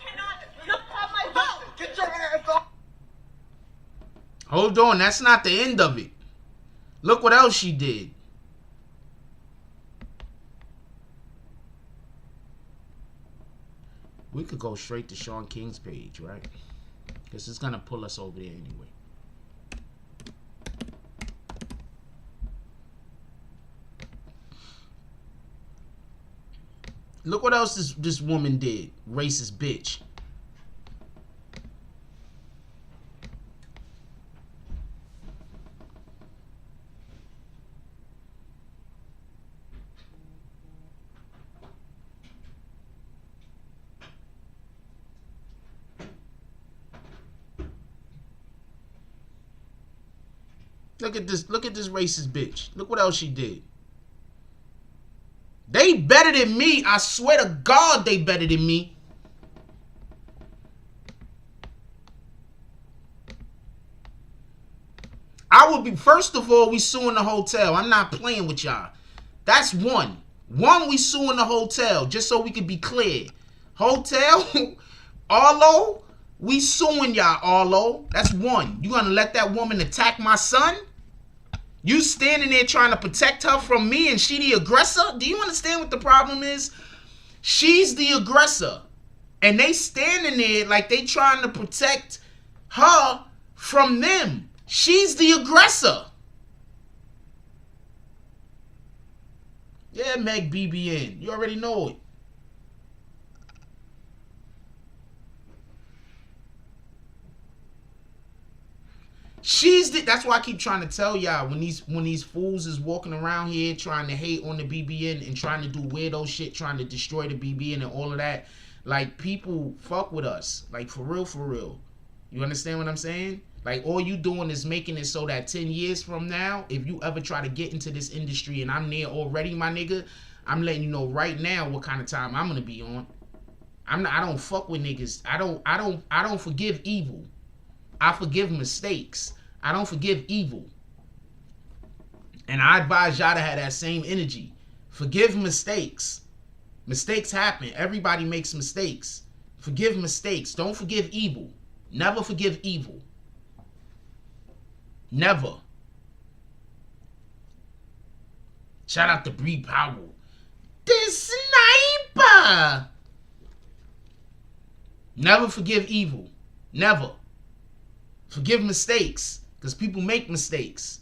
cannot just have my phone. Get your ass off. Hold on, that's not the end of it. Look what else she did. We could go straight to Sean King's page, right? Because it's gonna pull us over there anyway. Look what else this woman did. Racist bitch. Look at this racist bitch. Look what else she did. They better than me. I swear to God they better than me. I would be, first of all, we suing the hotel. I'm not playing with y'all. That's one. One, we suing the hotel, just so we can be clear. Hotel, Arlo, we suing y'all, Arlo. That's one. You gonna let that woman attack my son? You standing there trying to protect her from me and she the aggressor? Do you understand what the problem is? She's the aggressor. And they standing there like they trying to protect her from them. She's the aggressor. Yeah, Meg BBN. You already know it. That's why I keep trying to tell y'all, when these fools is walking around here trying to hate on the BBN and trying to do weirdo shit, trying to destroy the BBN and all of that, like, people fuck with us. Like, for real, for real. You understand what I'm saying? Like, all you doing is making it so that 10 years from now, if you ever try to get into this industry and I'm there already, my nigga, I'm letting you know right now what kind of time I'm gonna be on. I don't fuck with niggas. I don't forgive evil. I forgive mistakes. I don't forgive evil. And I advise y'all to have that same energy. Forgive mistakes. Mistakes happen. Everybody makes mistakes. Forgive mistakes. Don't forgive evil. Never forgive evil. Never. Shout out to Bree Powell. The sniper. Never forgive evil. Never. Forgive mistakes, because people make mistakes.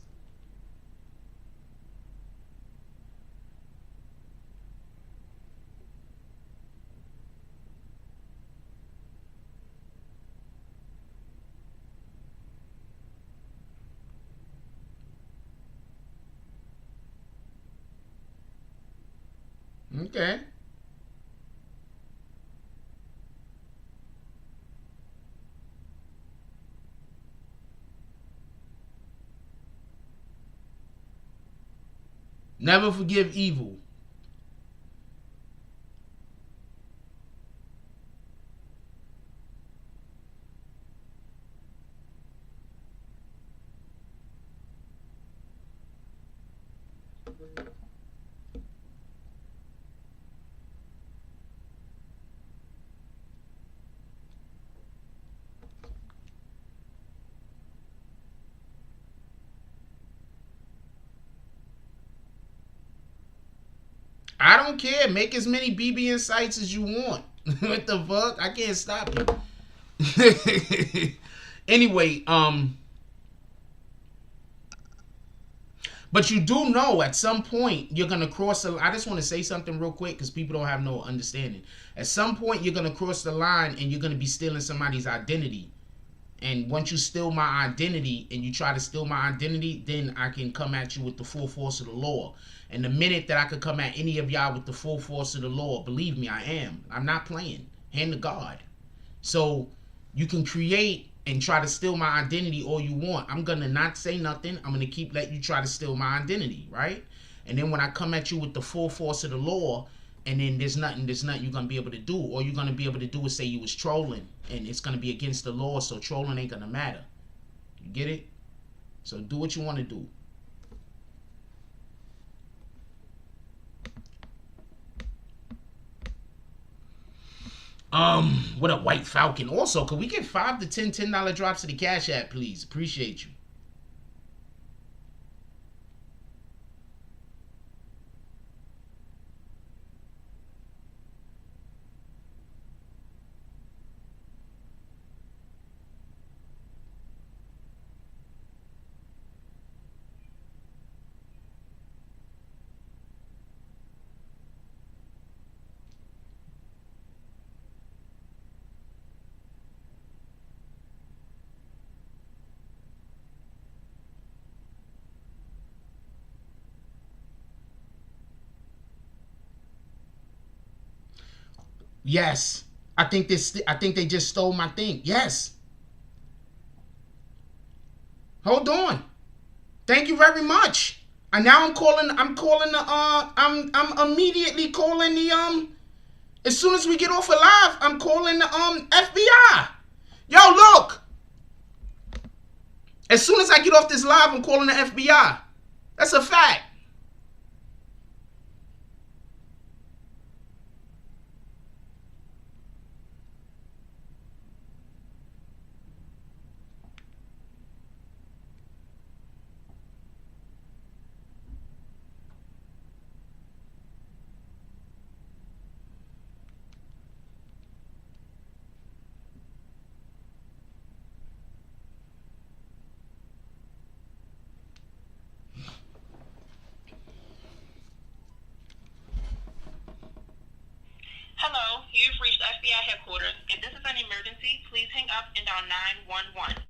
Okay. Never forgive evil. I don't care. Make as many BBN sites as you want. What the fuck? I can't stop you. Anyway, but you do know at some point you're going to cross the line. I just want to say something real quick because people don't have no understanding. At some point you're going to cross the line and you're going to be stealing somebody's identity. And once you steal my identity and you try to steal my identity, then I can come at you with the full force of the law. And the minute that I could come at any of y'all with the full force of the law, believe me, I am. I'm not playing. Hand to God. So you can create and try to steal my identity all you want. I'm going to not say nothing. I'm going to keep letting you try to steal my identity, right? And then when I come at you with the full force of the law, and then there's nothing you're going to be able to do. All you're going to be able to do is say you was trolling. And it's going to be against the law, so trolling ain't going to matter. You get it? So do what you want to do. What a white falcon. Also, could we get 5 to 10 $10 drops to the Cash App, please? Appreciate you. Yes. I think they just stole my thing. Yes. Hold on. Thank you very much. And now I'm immediately calling the as soon as we get off of live, I'm calling the FBI. Yo, look. As soon as I get off this live, I'm calling the FBI. That's a fact. Hello, you've reached FBI headquarters. If this is an emergency, please hang up and dial 911.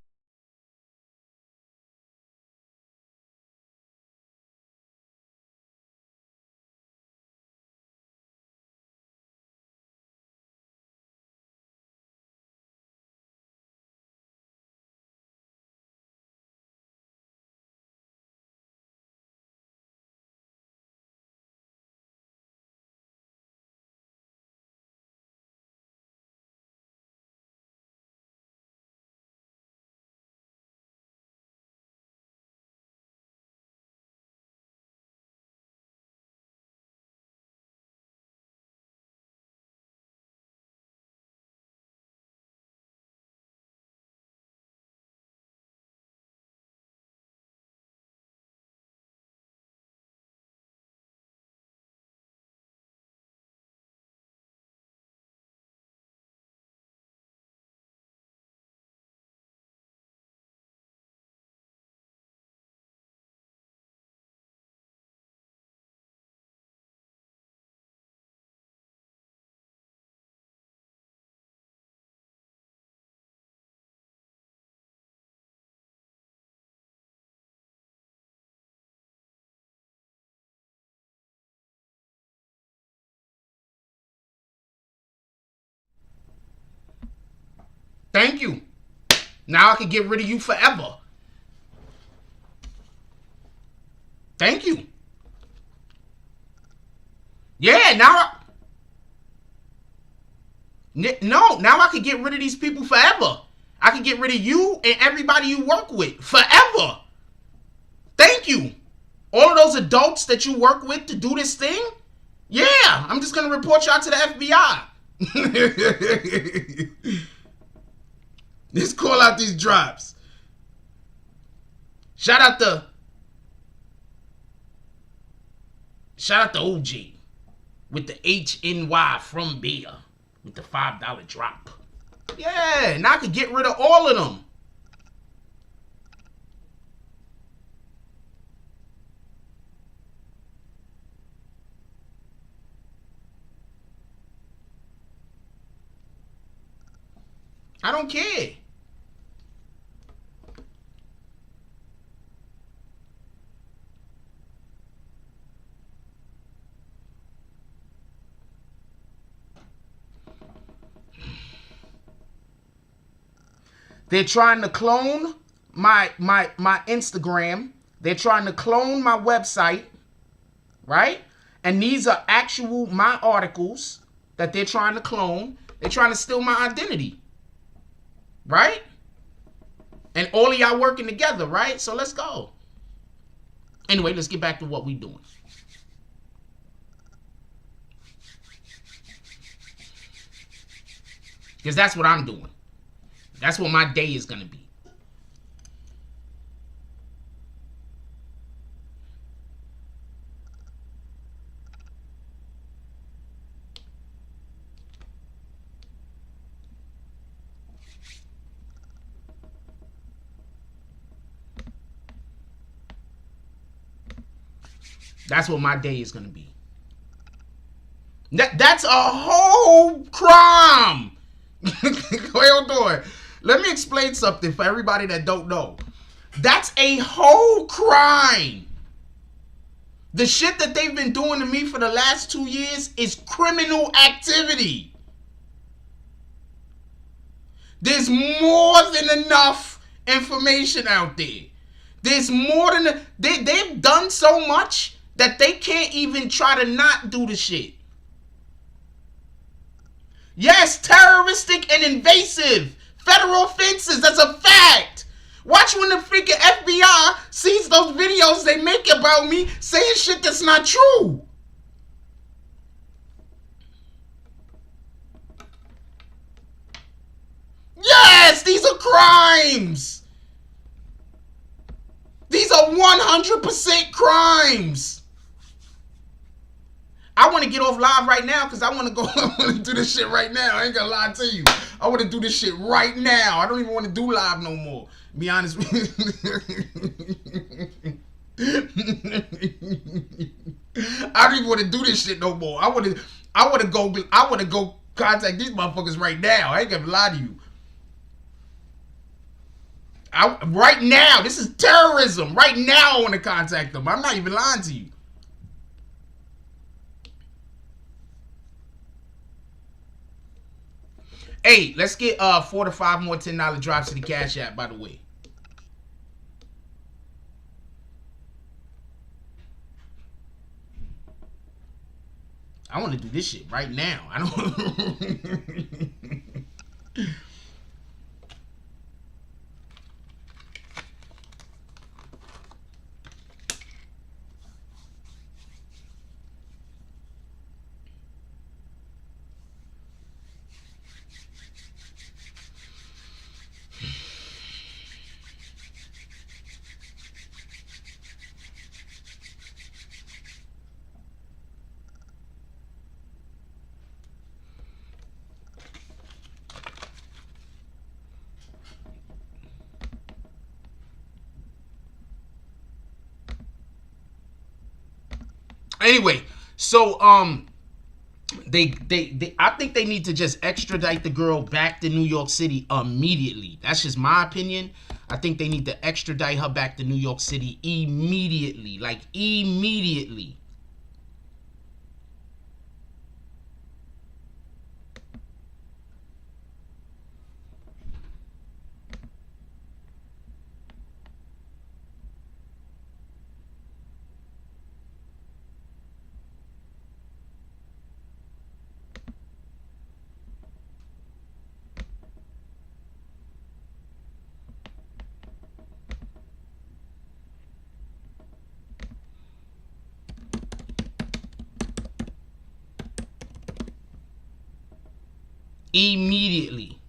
Thank you. Now I can get rid of you forever. Thank you. Yeah, now now I can get rid of these people forever. I can get rid of you and everybody you work with forever. Thank you. All of those adults that you work with to do this thing, yeah, I'm just going to report y'all to the FBI. Let's call out these drops. Shout out to OG with the HNY from Beer with the $5 drop. Yeah, now I can get rid of all of them. I don't care. They're trying to clone my Instagram. They're trying to clone my website, right? And these are actual my articles that they're trying to clone. They're trying to steal my identity, right? And all of y'all working together, right? So let's go. Anyway, let's get back to what we doing. Because that's what I'm doing. That's what my day is going to be. That's what my day is going to be. That's a whole crime. Hold on. Let me explain something for everybody that don't know. That's a whole crime. The shit that they've been doing to me for the last 2 years is criminal activity. There's more than enough information out there. There's more than they've done so much that they can't even try to not do the shit. Yes, terroristic and invasive federal offenses. That's a fact. Watch when the freaking FBI sees those videos they make about me saying shit that's not true. Yes, these are crimes. These are 100% crimes. I want to get off live right now because I want to go. I want to do this shit right now. I ain't gonna lie to you. I want to do this shit right now. I don't even want to do live no more. Be honest with you. I don't even want to do this shit no more. I want to go contact these motherfuckers right now. I ain't gonna lie to you. Right now, this is terrorism. Right now, I want to contact them. I'm not even lying to you. Hey, let's get 4 to 5 more $10 drops to the Cash App, by the way. I want to do this shit right now. I don't. Anyway, so I think they need to just extradite the girl back to New York City immediately. That's just my opinion. I think they need to extradite her back to New York City immediately. Like immediately. Immediately.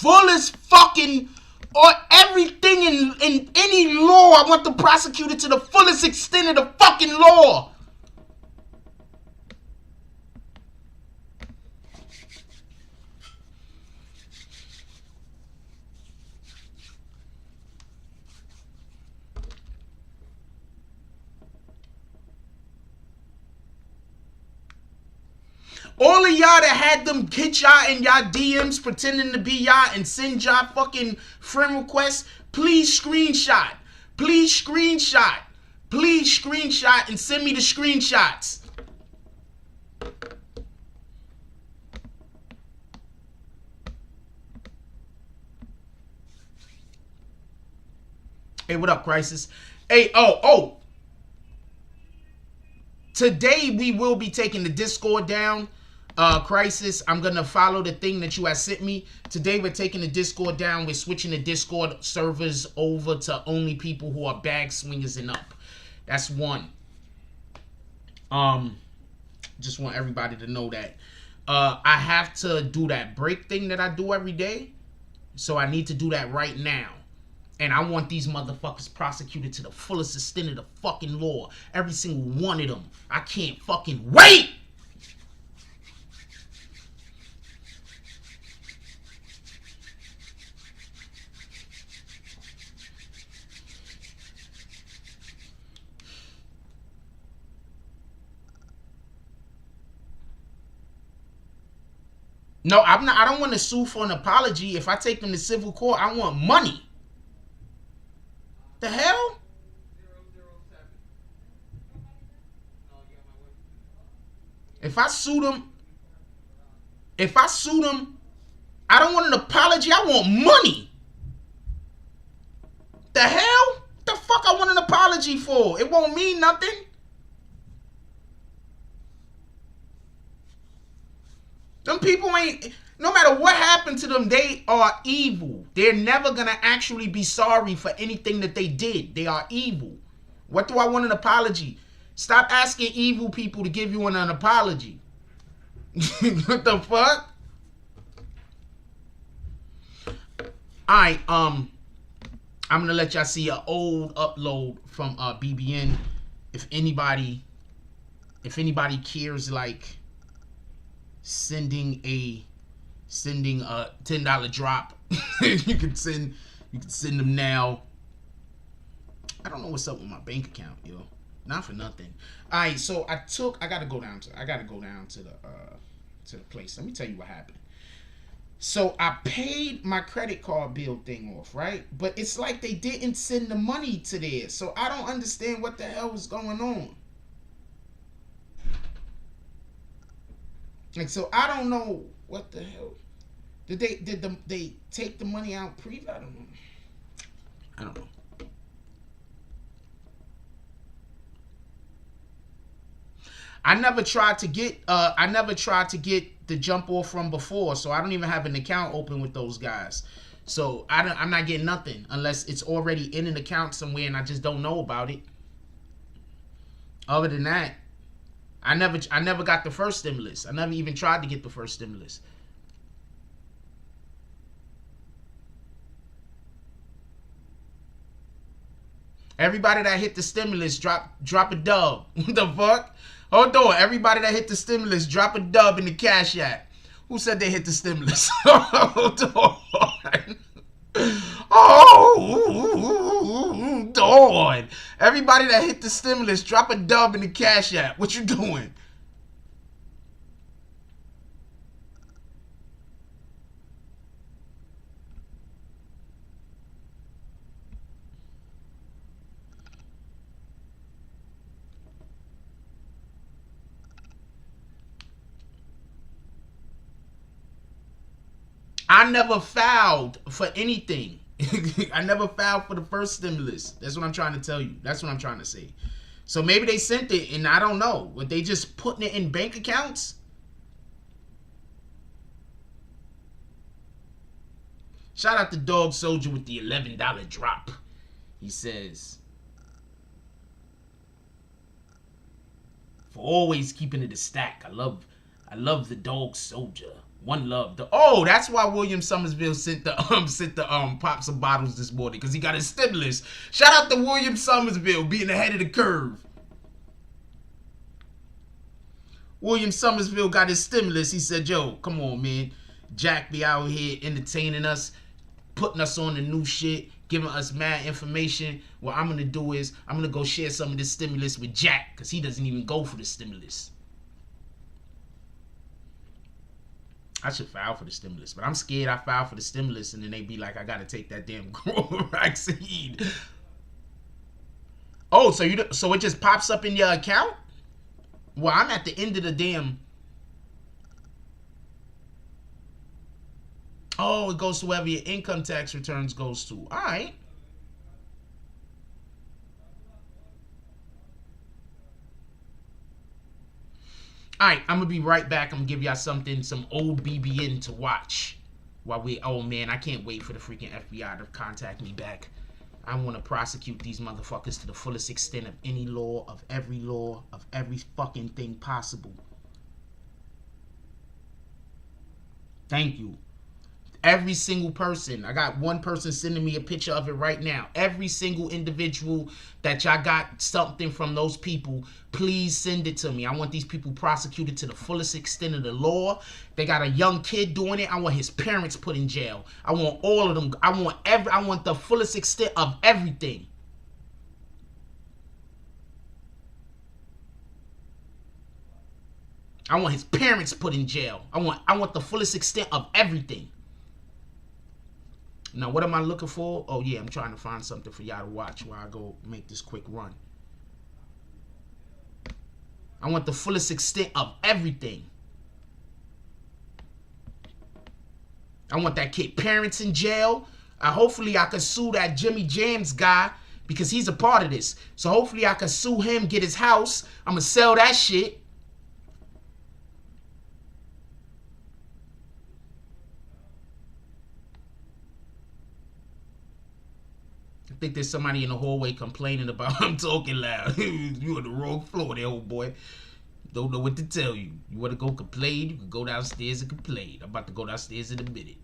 fullest fucking, or everything in any law. I want them prosecuted to the fullest extent of the fucking law. All of y'all that had them hit y'all in y'all DMs pretending to be y'all and send y'all fucking friend requests, please screenshot. Please screenshot. Please screenshot and send me the screenshots. Hey, what up, Crisis? Hey, oh. Today we will be taking the Discord down. Crisis, I'm gonna follow the thing that you have sent me. Today we're taking the Discord down. We're switching the Discord servers over to only people who are bag swingers and up. That's one. Just want everybody to know that. I have to do that break thing that I do every day. So I need to do that right now. And I want these motherfuckers prosecuted to the fullest extent of the fucking law. Every single one of them. I can't fucking wait! No, I don't want to sue for an apology. If I take them to civil court, I want money. The hell? If I sue them, I don't want an apology. I want money. The hell? What the fuck I want an apology for? It won't mean nothing. Them people ain't, no matter what happened to them, they are evil. They're never going to actually be sorry for anything that they did. They are evil. What do I want an apology? Stop asking evil people to give you an apology. What the fuck? Alright, I'm going to let y'all see an old upload from BBN. If anybody cares, like, sending a $10 drop, you can send them now. I don't know what's up with my bank account, yo. Not for nothing. Alright, so I gotta go down to the place. Let me tell you what happened. So I paid my credit card bill thing off, right? But it's like they didn't send the money to there. So I don't understand what the hell is going on. Like, so I don't know what the hell. Did they take the money out pre? I don't know. I never tried to get the jump off from before, so I don't even have an account open with those guys. So I'm not getting nothing unless it's already in an account somewhere and I just don't know about it. Other than that, I never got the first stimulus. I never even tried to get the first stimulus. Everybody that hit the stimulus, drop a dub. What the fuck? Hold on. Everybody that hit the stimulus, drop a dub in the Cash App. Who said they hit the stimulus? Hold on. Hold on. Everybody that hit the stimulus, drop a dub in the Cash App. What you doing? I never filed for anything. I never filed for the first stimulus. That's what I'm trying to tell you. That's what I'm trying to say. So maybe they sent it and I don't know. Were they just putting it in bank accounts? Shout out to Dog Soldier with the $11 drop. He says, for always keeping it a stack. I love the Dog Soldier. One love. Oh, that's why William Somersville sent the pop some bottles this morning, because he got his stimulus. Shout out to William Somersville being ahead of the curve. William Somersville got his stimulus. He said, yo, come on, man. Jack be out here entertaining us, putting us on the new shit, giving us mad information. What I'm going to do is I'm going to go share some of this stimulus with Jack, because he doesn't even go for the stimulus. I should file for the stimulus, but I'm scared I file for the stimulus and then they be like, I got to take that damn vaccine. Oh, so it just pops up in your account? Well, I'm at the end of the damn... Oh, it goes to wherever your income tax returns goes to. All right. All right, I'm going to be right back. I'm going to give y'all something, some old BBN to watch. While we... Oh, man, I can't wait for the freaking FBI to contact me back. I want to prosecute these motherfuckers to the fullest extent of any law, of every fucking thing possible. Thank you. Every single person. I got one person sending me a picture of it right now. Every single individual that y'all got something from those people, please send it to me. I want these people prosecuted to the fullest extent of the law. They got a young kid doing it. I want his parents put in jail. I want all of them. I want the fullest extent of everything. I want his parents put in jail. I want the fullest extent of everything. Now, what am I looking for? Oh, yeah, I'm trying to find something for y'all to watch while I go make this quick run. I want the fullest extent of everything. I want that kid parents in jail. Hopefully, I can sue that Jimmy James guy because he's a part of this. So, hopefully, I can sue him, get his house. I'm going to sell that shit. I think there's somebody in the hallway complaining about I'm talking loud. You on the wrong floor there, old boy. Don't know what to tell you. You want to go complain? You can go downstairs and complain. I'm about to go downstairs in a minute.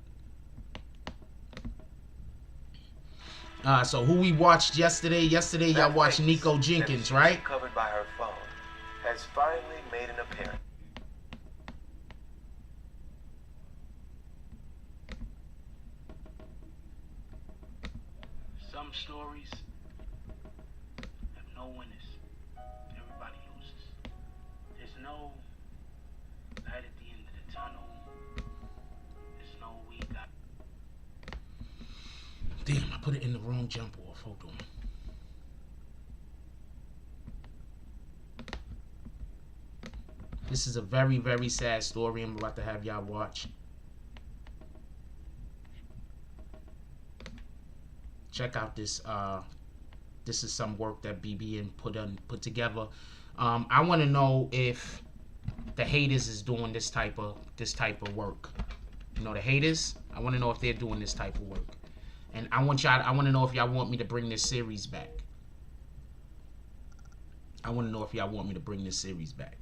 So who we watched yesterday? Yesterday, y'all watched Nico Jenkins, right? Covered by her phone, has finally made an appearance. Some stories have no winners. Everybody loses. There's no light at the end of the tunnel. There's no we got. Damn, I put it in the wrong jump off. Hold on. This is a very, very sad story I'm about to have y'all watch. Check out this. This is some work that BBN put together. I want to know if the haters is doing this type of work. You know, the haters. I want to know if they're doing this type of work. And I want to know if y'all want me to bring this series back. I want to know if y'all want me to bring this series back.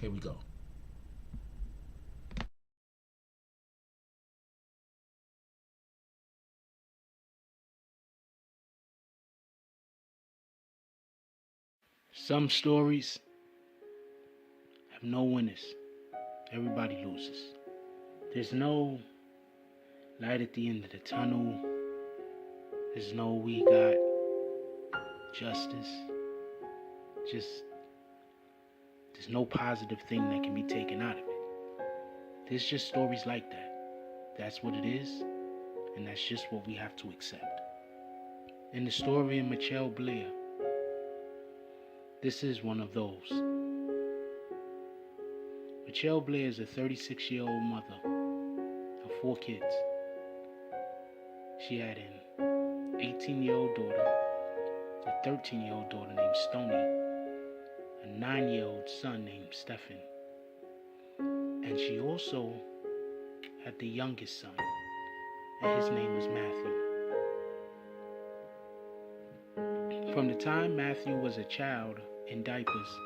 Here we go. Some stories have no winners. Everybody loses. There's no light at the end of the tunnel. There's no we got justice. There's no positive thing that can be taken out of it. There's just stories like that. That's what it is, and that's just what we have to accept. In the story of Michelle Blair, this is one of those. Michelle Blair is a 36-year-old mother of 4 kids. She had an 18-year-old daughter, a 13-year-old daughter named Stoney, a 9-year-old son named Stephen, and she also had the youngest son, and his name was Matthew. From the time Matthew was a child in diapers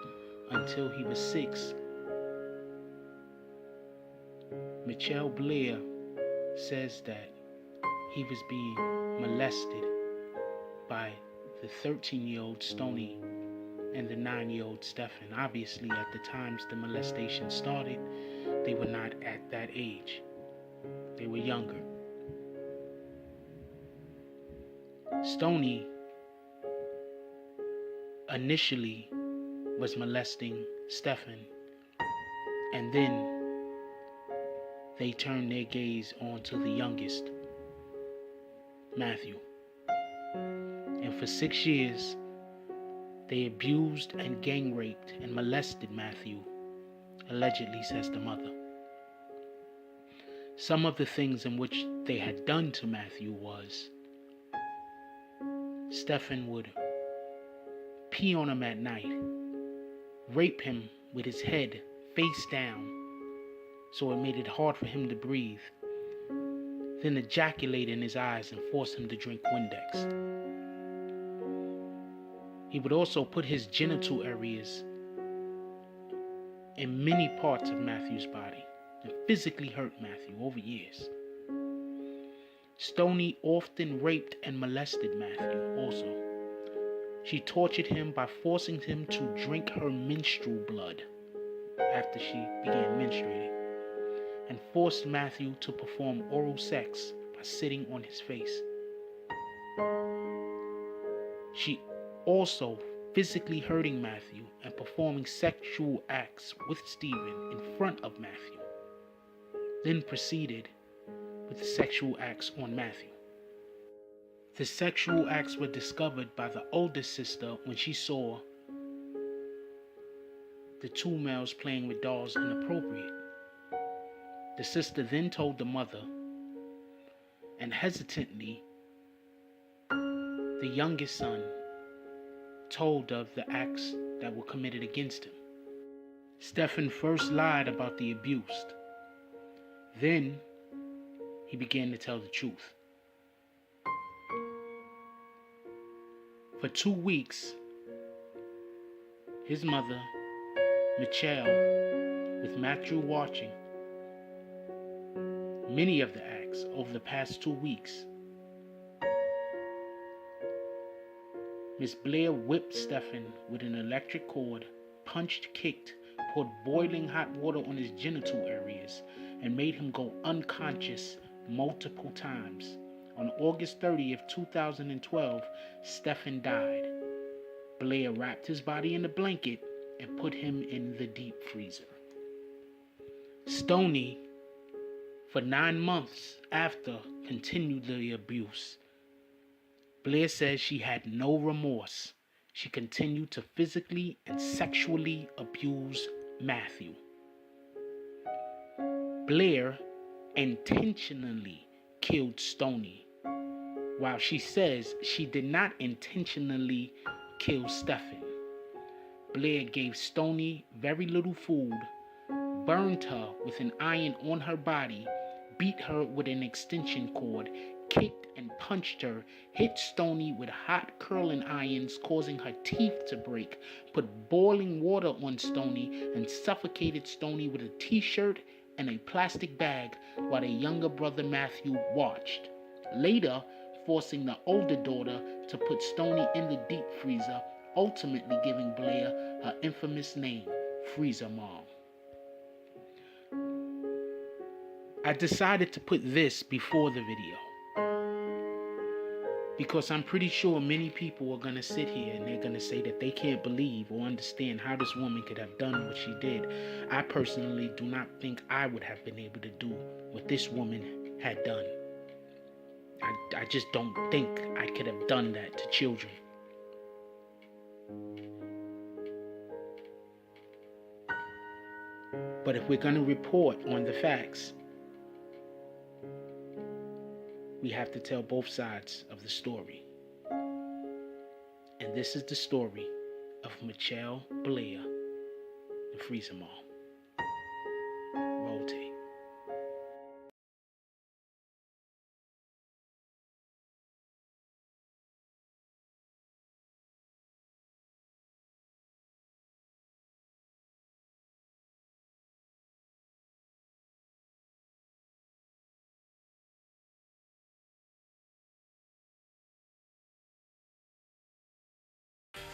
until he was 6, Michelle Blair says that he was being molested by the 13-year-old Stoney and the 9-year-old Stephen. Obviously, at the times the molestation started, they were not at that age. They were younger. Stoney initially was molesting Stephen, and then they turned their gaze onto the youngest, Matthew. And for 6 years, they abused and gang raped and molested Matthew, allegedly, says the mother. Some of the things in which they had done to Matthew was Stephen would pee on him at night, rape him with his head face down so it made it hard for him to breathe, then ejaculate in his eyes and force him to drink Windex. He would also put his genital areas in many parts of Matthew's body and physically hurt Matthew over years. Stoney often raped and molested Matthew also. She tortured him by forcing him to drink her menstrual blood after she began menstruating, and forced Matthew to perform oral sex by sitting on his face. She also physically hurting Matthew and performing sexual acts with Stephen in front of Matthew, then proceeded with the sexual acts on Matthew. The sexual acts were discovered by the oldest sister when she saw the two males playing with dolls inappropriate. The sister then told the mother, and hesitantly, the youngest son told of the acts that were committed against him. Stephen first lied about the abuse. Then he began to tell the truth. For 2 weeks, his mother, Michelle, with Matthew watching many of the acts over the past 2 weeks, Miss Blair whipped Stephen with an electric cord, punched, kicked, poured boiling hot water on his genital areas, and made him go unconscious multiple times. On August 30th, 2012, Stephen died. Blair wrapped his body in a blanket and put him in the deep freezer. Stoney, for 9 months after, continued the abuse. Blair says she had no remorse. She continued to physically and sexually abuse Matthew. Blair intentionally killed Stoney, while she says she did not intentionally kill Stephen. Blair gave Stoney very little food, burned her with an iron on her body, beat her with an extension cord, kicked and punched her, hit Stoney with hot curling irons, causing her teeth to break, put boiling water on Stoney, and suffocated Stoney with a t-shirt and a plastic bag while their younger brother Matthew watched. Later, forcing the older daughter to put Stoney in the deep freezer, ultimately giving Blair her infamous name, Freezer Mom. I decided to put this before the video because I'm pretty sure many people are going to sit here and they're going to say that they can't believe or understand how this woman could have done what she did. I personally do not think I would have been able to do what this woman had done. I just don't think I could have done that to children. But if we're going to report on the facts, we have to tell both sides of the story. And this is the story of Michelle Blair, the Freezer Mom. Roll tape.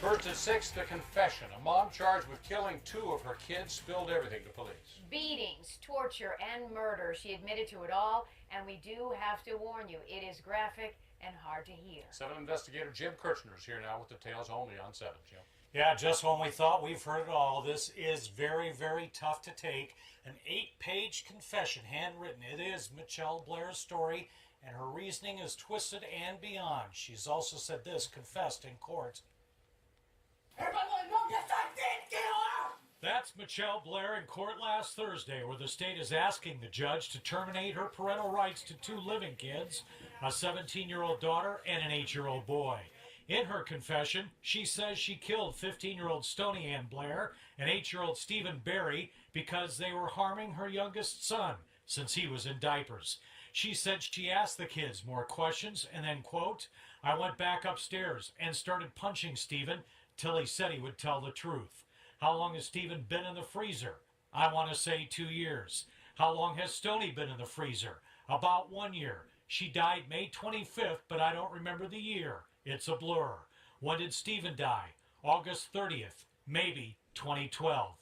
Birds at 6, the confession. A mom charged with killing 2 of her kids spilled everything to police. Beatings, torture, and murder. She admitted to it all, and we do have to warn you, it is graphic and hard to hear. 7 investigator Jim Kirchner is here now with details only on 7, Jim. Yeah, just when we thought we've heard it all, this is very, very tough to take. An 8-page confession, handwritten. It is Michelle Blair's story, and her reasoning is twisted and beyond. She's also said this, confessed in court. Everybody want to know, yes, I did kill her! That's Michelle Blair in court last Thursday, where the state is asking the judge to terminate her parental rights to 2 living kids, a 17-year-old daughter and an 8-year-old boy. In her confession, she says she killed 15-year-old Stoney Ann Blair and 8-year-old Stephen Barry because they were harming her youngest son since he was in diapers. She said she asked the kids more questions and then, quote, I went back upstairs and started punching Stephen till he said he would tell the truth. How long has Stephen been in the freezer? I want to say 2 years. How long has Stoney been in the freezer? About 1 year. She died May 25th, but I don't remember the year. It's a blur. When did Stephen die? August 30th, maybe 2012.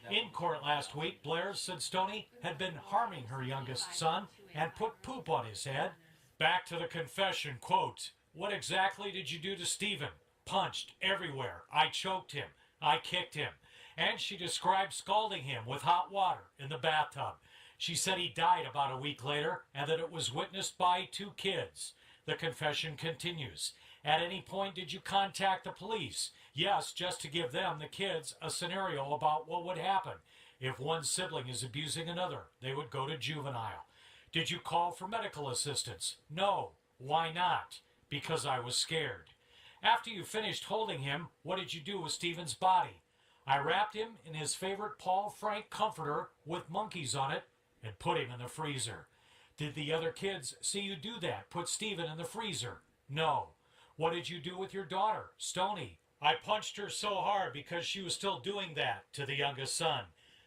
In court last week, Blair said Stoney had been harming her youngest son and put poop on his head. Back to the confession, quote, what exactly did you do to Stephen? Punched everywhere. I choked him. I kicked him. And she described scalding him with hot water in the bathtub. She said he died about a week later and that it was witnessed by 2 kids. The confession continues. At any point did you contact the police? Yes, just to give them, the kids, a scenario about what would happen. If one sibling is abusing another, they would go to juvenile. Did you call for medical assistance? No. Why not? Because I was scared. After you finished holding him, what did you do with Stephen's body? I wrapped him in his favorite Paul Frank comforter with monkeys on it and put him in the freezer. Did the other kids see you do that? Put Stephen in the freezer? No. What did you do with your daughter, Stoney? I punched her so hard because she was still doing that to the youngest son.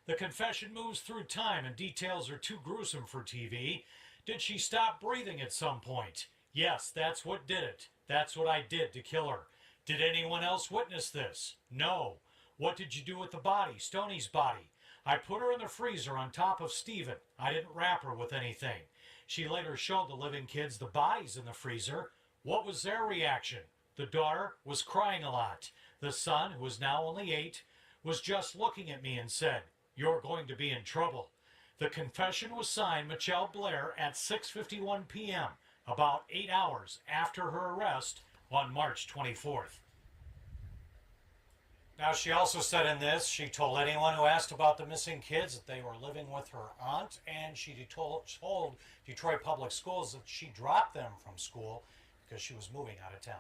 The confession moves through time and details are too gruesome for TV. Did she stop breathing at some point? Yes, that's what did it. That's what I did to kill her. Did anyone else witness this? No. What did you do with the body, Stoney's body? I put her in the freezer on top of Stephen. I didn't wrap her with anything. She later showed the living kids the bodies in the freezer. What was their reaction? The daughter was crying a lot. The son, who is now only 8, was just looking at me and said, you're going to be in trouble. The confession was signed Michelle Blair at 6:51 p.m., about 8 hours after her arrest on March 24th. Now, she also said in this, she told anyone who asked about the missing kids that they were living with her aunt, and she told Detroit Public Schools that she dropped them from school because she was moving out of town.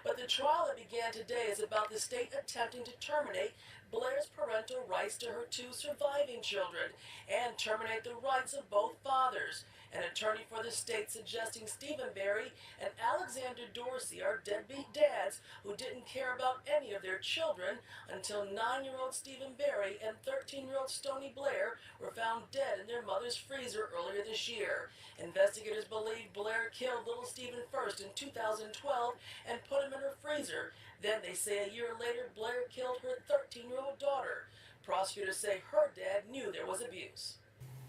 But the trial that began today is about the state attempting to terminate Blair's parental rights to her 2 surviving children and terminate the rights of both fathers. An attorney for the state suggesting Stephen Barry and Alexander Dorsey are deadbeat dads who didn't care about any of their children until 9-year-old Stephen Barry and 13-year-old Stoney Blair were found dead in their mother's freezer earlier this year. Investigators believe Blair killed little Stephen first in 2012 and put him in her freezer. Then they say a year later Blair killed her 13-year-old daughter. Prosecutors say her dad knew there was abuse.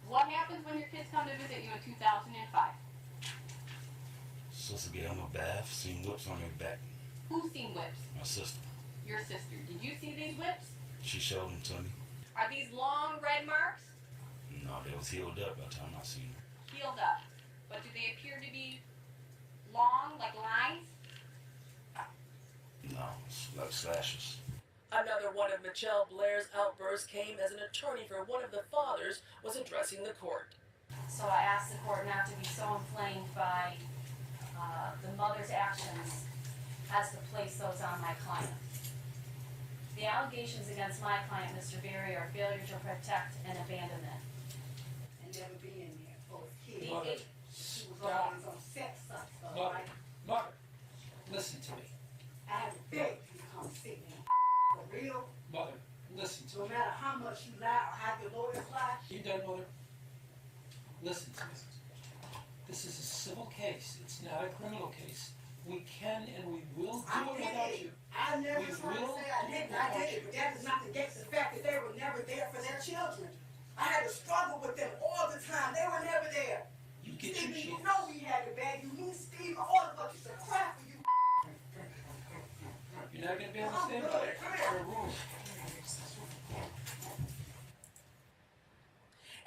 What happens when your kids come to visit you in 2005? Supposed to get on my bath, seen whips on her back. Who's seen whips? My sister. Your sister. Did you see these whips? She showed them to me. Are these long red marks? No, they was healed up by the time I seen them. Healed up. But do they appear to be long, like lines? No, it's like slashes. Another one of Michelle Blair's outbursts came as an attorney for one of the fathers was addressing the court. So I asked the court not to be so inflamed by the mother's actions as to place those on my client. The allegations against my client, Mr. Barry, are failure to protect and abandonment. And never being there for his kids. Mother, She was always on sex stuff, Mother, right? Mother, listen to me. I had to beg you to come see me. For real? Mother, listen to No me. matter how much you lie or how your lawyers lie. You done, Mother? Listen to me. This is a civil case. It's not a criminal case. We can and we will do I it did without it. you. I never We tried to will say I do didn't. it I without did it, you. but that does not negate the fact that they were never there for their children. I had to struggle with them all the time. They were never there. You get Stephen, your you chance. know we had it bad. You knew Steve. All of us used to cry for you. You're not going to be able to stand by it. There are rules.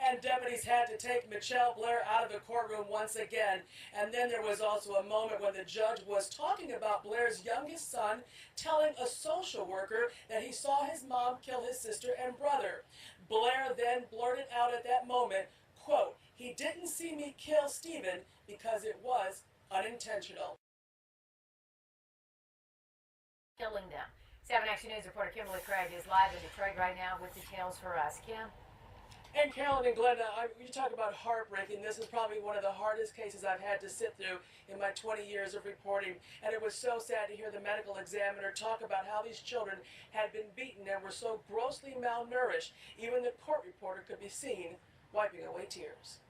And deputies had to take Michelle Blair out of the courtroom once again. And then there was also a moment when the judge was talking about Blair's youngest son, telling a social worker that he saw his mom kill his sister and brother. Blair then blurted out at that moment, quote, "He didn't see me kill Stephen because it was unintentional." Killing them. 7 Action News reporter Kimberly Craig is live in Detroit right now with details for us. Kim? And Carolyn and Glenda, you talk about heartbreaking. This is probably one of the hardest cases I've had to sit through in my 20 years of reporting. And it was so sad to hear the medical examiner talk about how these children had been beaten and were so grossly malnourished, even the court reporter could be seen wiping away tears.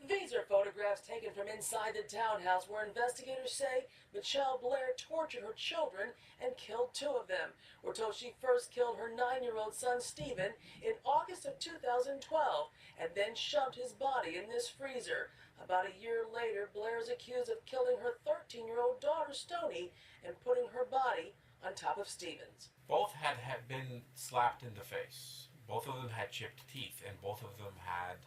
These are photographs taken from inside the townhouse where investigators say Michelle Blair tortured her children and killed 2 of them. We're told she first killed her 9-year-old son Stephen in August of 2012 and then shoved his body in this freezer. About a year later, Blair is accused of killing her 13-year-old daughter Stoney and putting her body on top of Stephen's. Both had been slapped in the face. Both of them had chipped teeth, and both of them had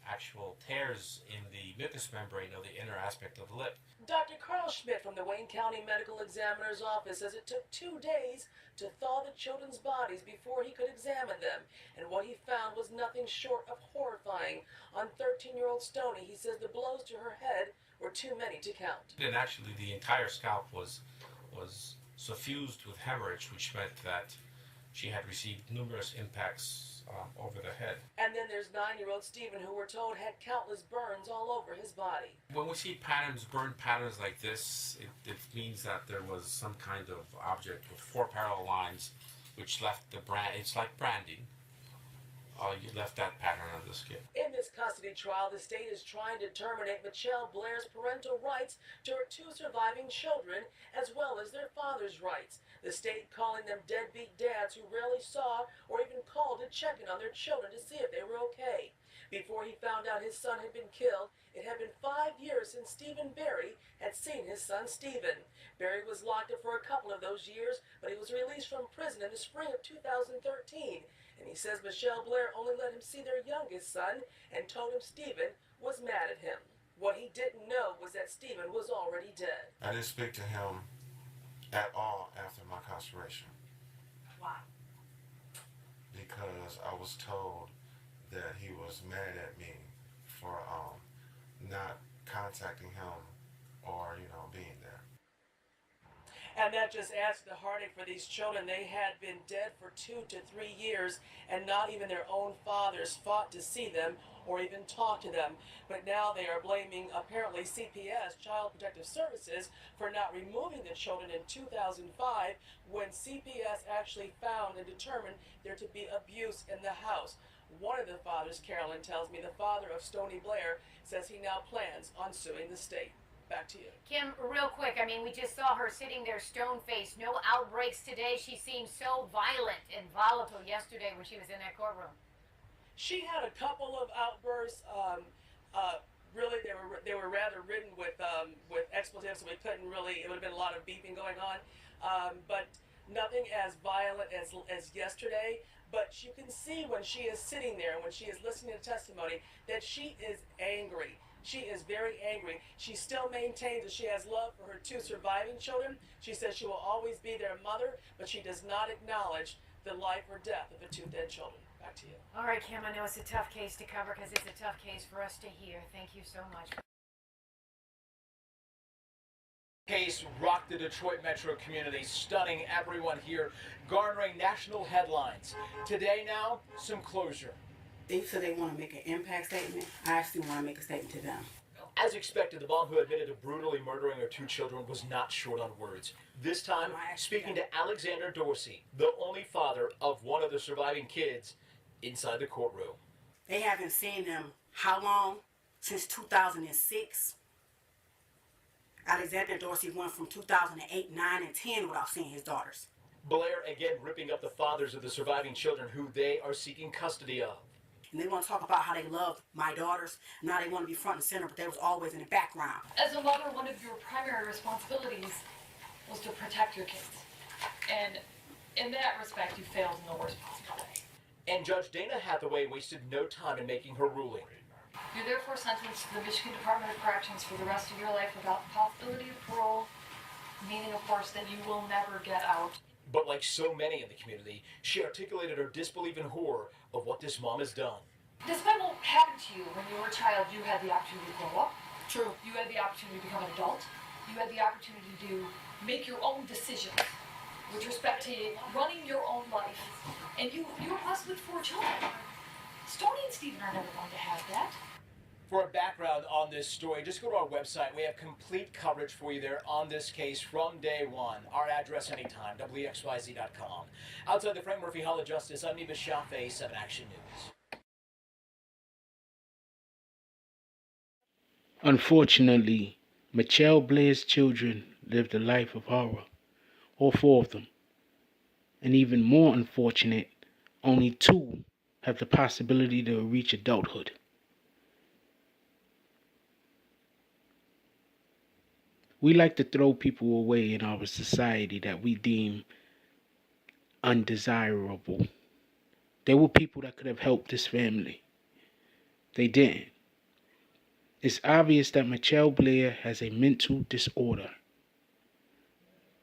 actual tears in the mucous membrane of the inner aspect of the lip. Dr. Carl Schmidt from the Wayne County Medical Examiner's Office says it took 2 days to thaw the children's bodies before he could examine them, and what he found was nothing short of horrifying. On 13-year-old Stoney, he says the blows to her head were too many to count. And actually the entire scalp was suffused with hemorrhage, which meant that she had received numerous impacts over the head. And then there's 9-year-old Stephen, who we're told had countless burns all over his body. When we see burn patterns like this, it means that there was some kind of object with 4 parallel lines which left the brand. It's like branding. You left that pattern on the skin. In this custody trial, the state is trying to terminate Michelle Blair's parental rights to her 2 surviving children, as well as their father's rights. The state calling them deadbeat dads who rarely saw or even called to check in on their children to see if they were okay. Before he found out his son had been killed, it had been 5 years since Stephen Berry had seen his son Stephen. Berry was locked up for a couple of those years, but he was released from prison in the spring of 2013. And he says Michelle Blair only let him see their youngest son and told him Stephen was mad at him. What he didn't know was that Stephen was already dead. I didn't speak to him at all after my incarceration. Why? Because I was told that he was mad at me for not contacting him or, being there. And that just adds to the heartache for these children. They had been dead for 2 to 3 years, and not even their own fathers fought to see them or even talk to them. But now they are blaming, apparently, CPS, Child Protective Services, for not removing the children in 2005 when CPS actually found and determined there to be abuse in the house. One of the fathers, Carolyn tells me, the father of Stoney Blair, says he now plans on suing the state. Back to you. Kim, real quick, we just saw her sitting there stone-faced, no outbreaks today. She seemed so violent and volatile yesterday when she was in that courtroom. She had a couple of outbursts. Really, they were rather ridden with expletives, so we couldn't really, it would have been a lot of beeping going on. But nothing as violent as yesterday. But you can see when she is sitting there, when she is listening to testimony, that she is angry. She is very angry. She still maintains that she has love for her 2 surviving children. She says she will always be their mother, but she does not acknowledge the life or death of the 2 dead children. Back to you. All right, Kim, I know it's a tough case to cover because it's a tough case for us to hear. Thank you so much. Case rocked the Detroit metro community, stunning everyone here, garnering national headlines. Today now, some closure. They said they want to make an impact statement. I actually want to make a statement to them. As expected, the mom who admitted to brutally murdering her 2 children was not short on words. This time, speaking to Alexander Dorsey, the only father of one of the surviving kids, inside the courtroom. They haven't seen them how long? Since 2006. Alexander Dorsey went from 2008, 9, and 10 without seeing his daughters. Blair again ripping up the fathers of the surviving children who they are seeking custody of. And they want to talk about how they loved my daughters. Now they want to be front and center, but they was always in the background. As a mother, one of your primary responsibilities was to protect your kids. And in that respect, you failed in the worst possible way. And Judge Dana Hathaway wasted no time in making her ruling. You're therefore sentenced to the Michigan Department of Corrections for the rest of your life without the possibility of parole, meaning, of course, that you will never get out. But like so many in the community, she articulated her disbelief and horror of what this mom has done. Despite what happened to you when you were a child, you had the opportunity to grow up. True. You had the opportunity to become an adult. You had the opportunity to make your own decisions with respect to running your own life. And you were blessed with 4 children. Stoney and Stephen are never going to have that. For a background on this story, just go to our website. We have complete coverage for you there on this case from day one. Our address anytime, WXYZ.com. Outside the Frank Murphy Hall of Justice, I'm Neva Shafe, 7 Action News. Unfortunately, Michelle Blair's children lived a life of horror. All 4 of them. And even more unfortunate, only 2 have the possibility to reach adulthood. We like to throw people away in our society that we deem undesirable. There were people that could have helped this family. They didn't. It's obvious that Michelle Blair has a mental disorder.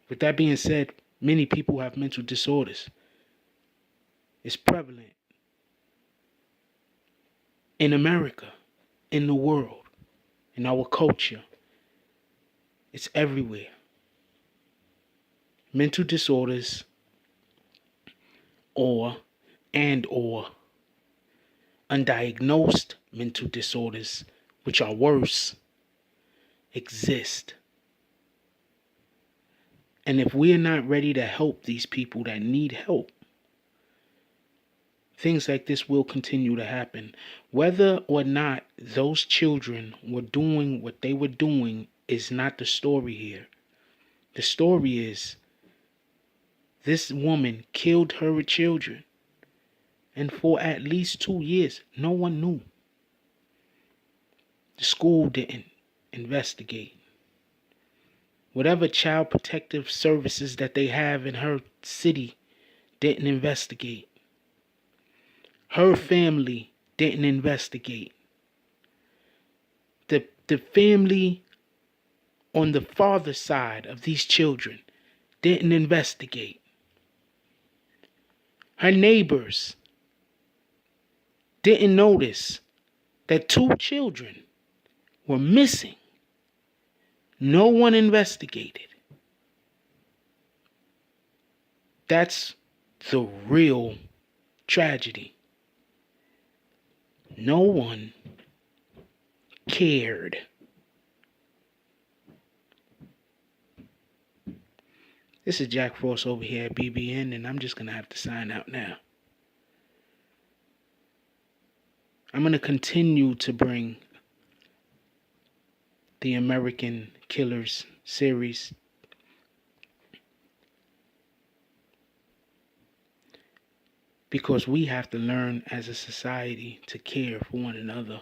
With that being said, many people have mental disorders. It's prevalent in America, in the world, in our culture. It's everywhere. Mental disorders or undiagnosed mental disorders, which are worse, exist. And if we're not ready to help these people that need help, things like this will continue to happen. Whether or not those children were doing what they were doing is not the story here. The story is this woman killed her children, and for at least 2 years, no one knew. The school didn't investigate. Whatever child protective services that they have in her city didn't investigate. Her family didn't investigate. The family on the father side of these children didn't investigate. Her neighbors didn't notice that 2 children were missing. No one investigated. That's the real tragedy. No one cared. This is Jack Frost over here at BBN, and I'm just going to have to sign out now. I'm going to continue to bring the American Killers series because we have to learn as a society to care for one another.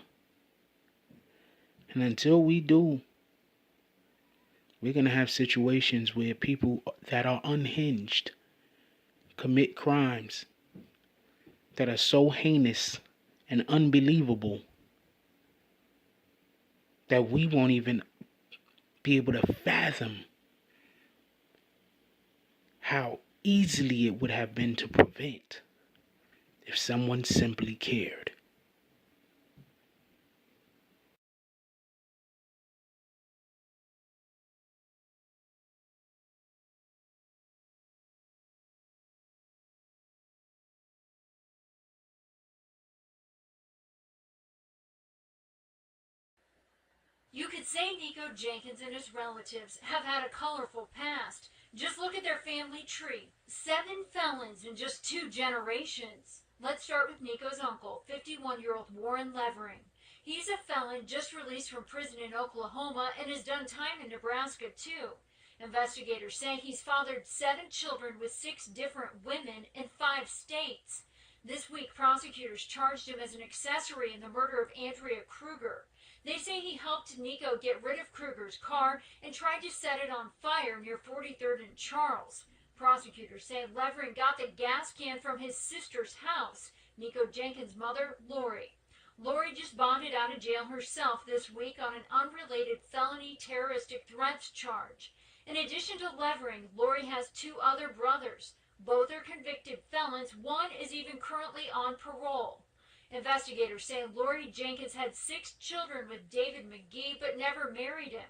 And until we do, we're going to have situations where people that are unhinged commit crimes that are so heinous and unbelievable that we won't even be able to fathom how easily it would have been to prevent if someone simply cared. You could say Nico Jenkins and his relatives have had a colorful past. Just look at their family tree. 7 felons in just 2 generations. Let's start with Nico's uncle, 51-year-old Warren Levering. He's a felon just released from prison in Oklahoma and has done time in Nebraska, too. Investigators say he's fathered 7 children with 6 different women in 5 states. This week, prosecutors charged him as an accessory in the murder of Andrea Kruger. They say he helped Nico get rid of Kruger's car and tried to set it on fire near 43rd and Charles. Prosecutors say Levering got the gas can from his sister's house, Nico Jenkins' mother, Lori. Lori just bonded out of jail herself this week on an unrelated felony terroristic threats charge. In addition to Levering, Lori has 2 other brothers. Both are convicted felons. One is even currently on parole. Investigators say Lori Jenkins had 6 children with David McGee but never married him.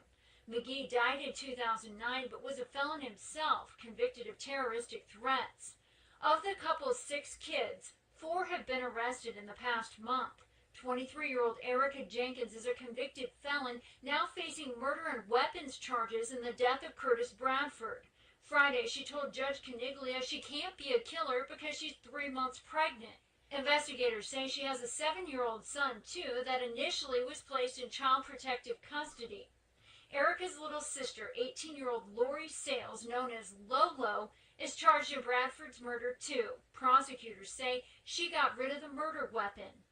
McGee died in 2009 but was a felon himself, convicted of terroristic threats. Of the couple's 6 kids, 4 have been arrested in the past month. 23-year-old Erica Jenkins is a convicted felon, now facing murder and weapons charges in the death of Curtis Bradford. Friday, she told Judge Caniglia she can't be a killer because she's 3 months pregnant. Investigators say she has a 7-year-old son, too, that initially was placed in child protective custody. Erica's little sister, 18-year-old Lori Sales, known as Lolo, is charged in Bradford's murder, too. Prosecutors say she got rid of the murder weapon.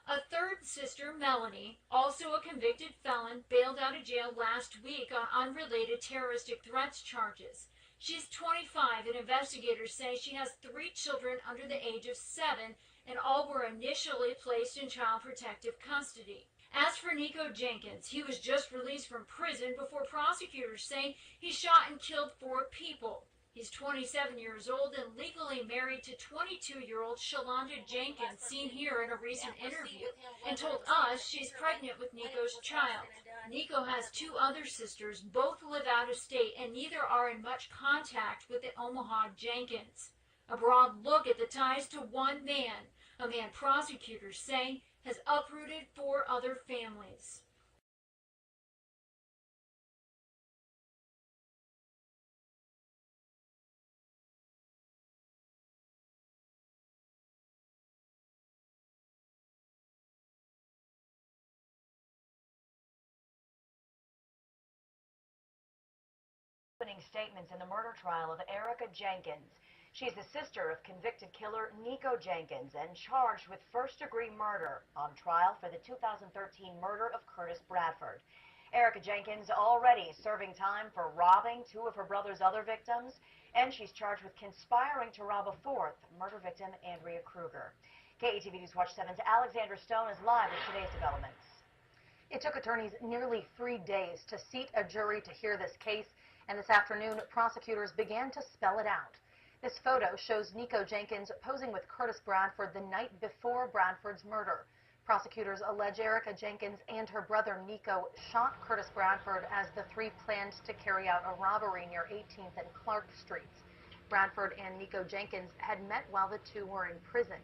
A third sister, Melanie, also a convicted felon, bailed out of jail last week on unrelated terroristic threats charges. She's 25, and investigators say she has 3 children under the age of 7, and all were initially placed in child protective custody. As for Nico Jenkins, he was just released from prison before prosecutors say he shot and killed 4 people. He's 27 years old and legally married to 22-year-old Shalonda Jenkins, seen here in a recent interview, and told us she's pregnant with Nico's child. Nico has 2 other sisters, both live out of state, and neither are in much contact with the Omaha Jenkins. A broad look at the ties to one man, a man prosecutors say has uprooted 4 other families. Statements in the murder trial of Erica Jenkins. She's the sister of convicted killer Nico Jenkins and charged with first-degree murder on trial for the 2013 murder of Curtis Bradford. Erica Jenkins already serving time for robbing 2 of her brother's other victims, and she's charged with conspiring to rob a 4th, murder victim Andrea Kruger. KETV News Watch 7's Alexandra Stone is live with today's developments. It took attorneys nearly 3 days to seat a jury to hear this case, and this afternoon, prosecutors began to spell it out. This photo shows Nico Jenkins posing with Curtis Bradford the night before Bradford's murder. Prosecutors allege Erica Jenkins and her brother Nico shot Curtis Bradford as the 3 planned to carry out a robbery near 18th and Clark Streets. Bradford and Nico Jenkins had met while the 2 were in prison.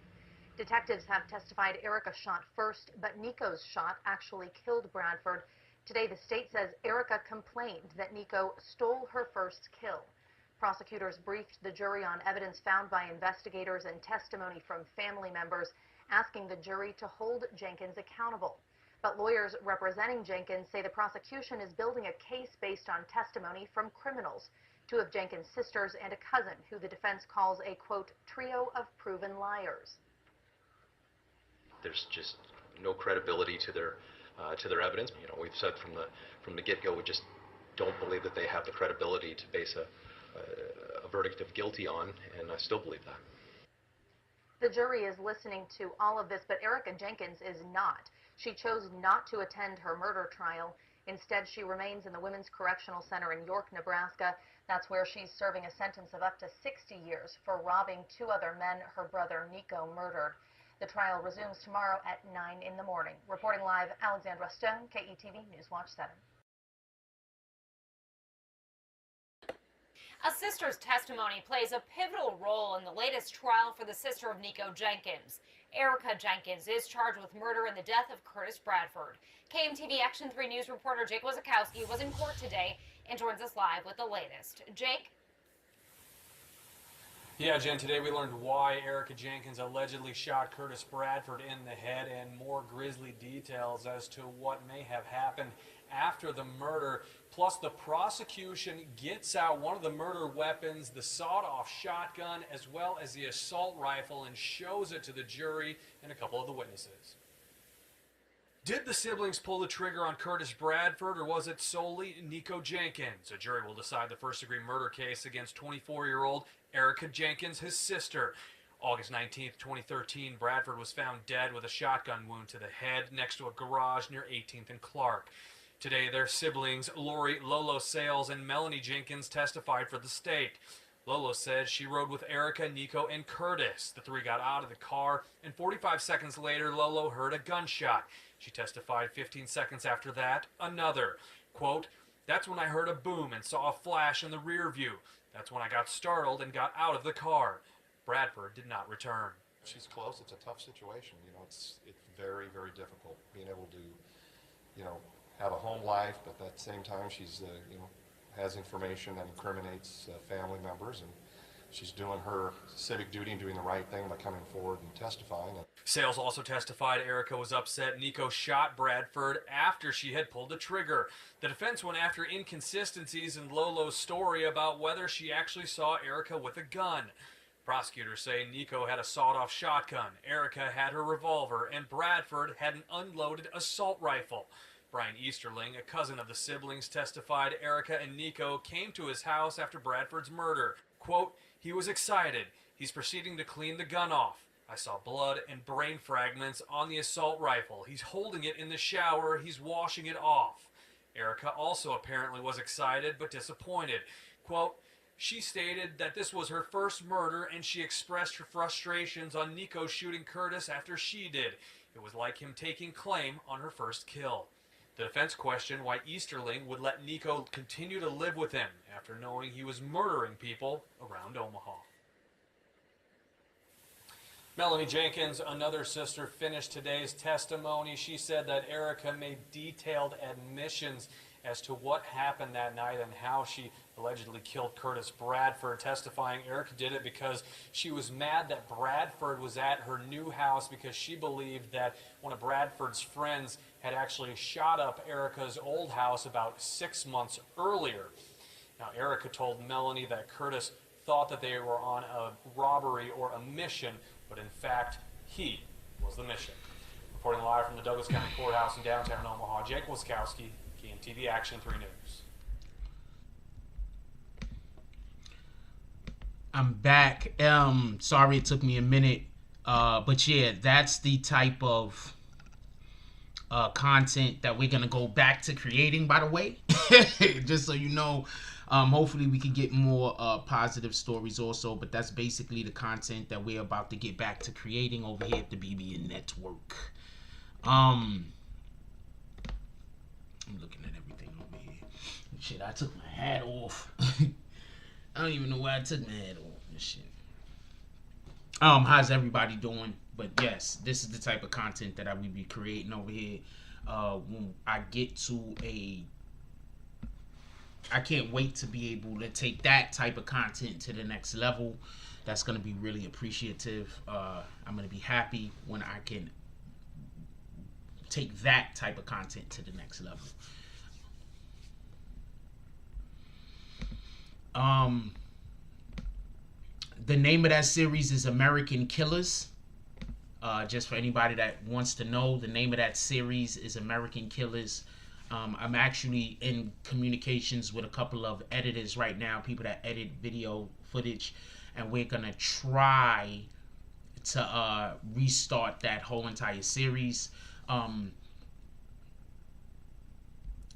Detectives have testified Erica shot first, but Nico's shot actually killed Bradford. Today, the state says Erica complained that Nico stole her first kill. Prosecutors briefed the jury on evidence found by investigators and testimony from family members, asking the jury to hold Jenkins accountable. But lawyers representing Jenkins say the prosecution is building a case based on testimony from criminals, 2 of Jenkins' sisters and a cousin, who the defense calls a, quote, trio of proven liars. There's just no credibility to their evidence. You know, we've said from the get-go, we just don't believe that they have the credibility to base a verdict of guilty on, and I still believe that. The jury is listening to all of this, but Erica Jenkins is not. She chose not to attend her murder trial. Instead, she remains in the Women's Correctional Center in York, Nebraska. That's where she's serving a sentence of up to 60 years for robbing 2 other men her brother Nico murdered. The trial resumes tomorrow at 9 in the morning. Reporting live, Alexandra Stone, KETV News Watch 7. A sister's testimony plays a pivotal role in the latest trial for the sister of Nico Jenkins. Erica Jenkins is charged with murder in the death of Curtis Bradford. KMTV Action 3 News reporter Jake Wazakowski was in court today and joins us live with the latest. Jake? Yeah, Jen, today we learned why Erica Jenkins allegedly shot Curtis Bradford in the head and more grisly details as to what may have happened after the murder. Plus, the prosecution gets out one of the murder weapons, the sawed-off shotgun, as well as the assault rifle, and shows it to the jury and a couple of the witnesses. Did the siblings pull the trigger on Curtis Bradford, or was it solely Nico Jenkins? A jury will decide the first-degree murder case against 24-year-old Erica Jenkins, his sister. August 19th, 2013, Bradford was found dead with a shotgun wound to the head next to a garage near 18th and Clark. Today, their siblings, Lori Lolo Sales and Melanie Jenkins, testified for the state. Lolo said she rode with Erica, Nico, and Curtis. The three got out of the car, and 45 seconds later, Lolo heard a gunshot. She testified 15 seconds after that, another. Quote, "That's when I heard a boom and saw a flash in the rear view. That's when I got startled and got out of the car." Bradford did not return. She's close. It's a tough situation. You know, it's very, very difficult being able to, you know, have a home life, but at the same time, she's, you know, has information that incriminates family members, and she's doing her civic duty and doing the right thing by coming forward and testifying. Sales also testified Erica was upset Nico shot Bradford after she had pulled the trigger. The defense went after inconsistencies in Lolo's story about whether she actually saw Erica with a gun. Prosecutors say Nico had a sawed-off shotgun, Erica had her revolver, and Bradford had an unloaded assault rifle. Brian Easterling, a cousin of the siblings, testified Erica and Nico came to his house after Bradford's murder. Quote, "He was excited. He's proceeding to clean the gun off. I saw blood and brain fragments on the assault rifle. He's holding it in the shower. He's washing it off." Erica also apparently was excited but disappointed. Quote, "She stated that this was her first murder and she expressed her frustrations on Nico shooting Curtis after she did. It was like him taking claim on her first kill." The defense questioned why Easterling would let Nico continue to live with him after knowing he was murdering people around Omaha. Melanie Jenkins, another sister, finished today's testimony. She said that Erica made detailed admissions as to what happened that night and how she allegedly killed Curtis Bradford, testifying Erica did it because she was mad that Bradford was at her new house because she believed that one of Bradford's friends had actually shot up Erica's old house about 6 months earlier. Now, Erica told Melanie that Curtis thought that they were on a robbery or a mission, but in fact, he was the mission. Reporting live from the Douglas County Courthouse in downtown Omaha, Jake Wiskowski, KMTV Action 3 News. I'm back. Sorry it took me a minute. But yeah, that's the type of content that we're going to go back to creating, by the way. Just so you know. Hopefully we can get more positive stories also, but that's basically the content that we're about to get back to creating over here at the BBN Network. I'm looking at everything over here. Shit, I took my hat off. I don't even know why I took my hat off and shit. How's everybody doing? But yes, this is the type of content that I will be creating over here. When I get to I can't wait to be able to take that type of content to the next level. That's going to be really appreciative. I'm going to be happy when I can take that type of content to the next level. The name of that series is American Killers. Just for anybody that wants to know, the name of that series is American Killers. I'm actually in communications with a couple of editors right now, people that edit video footage, and we're gonna try to restart that whole entire series.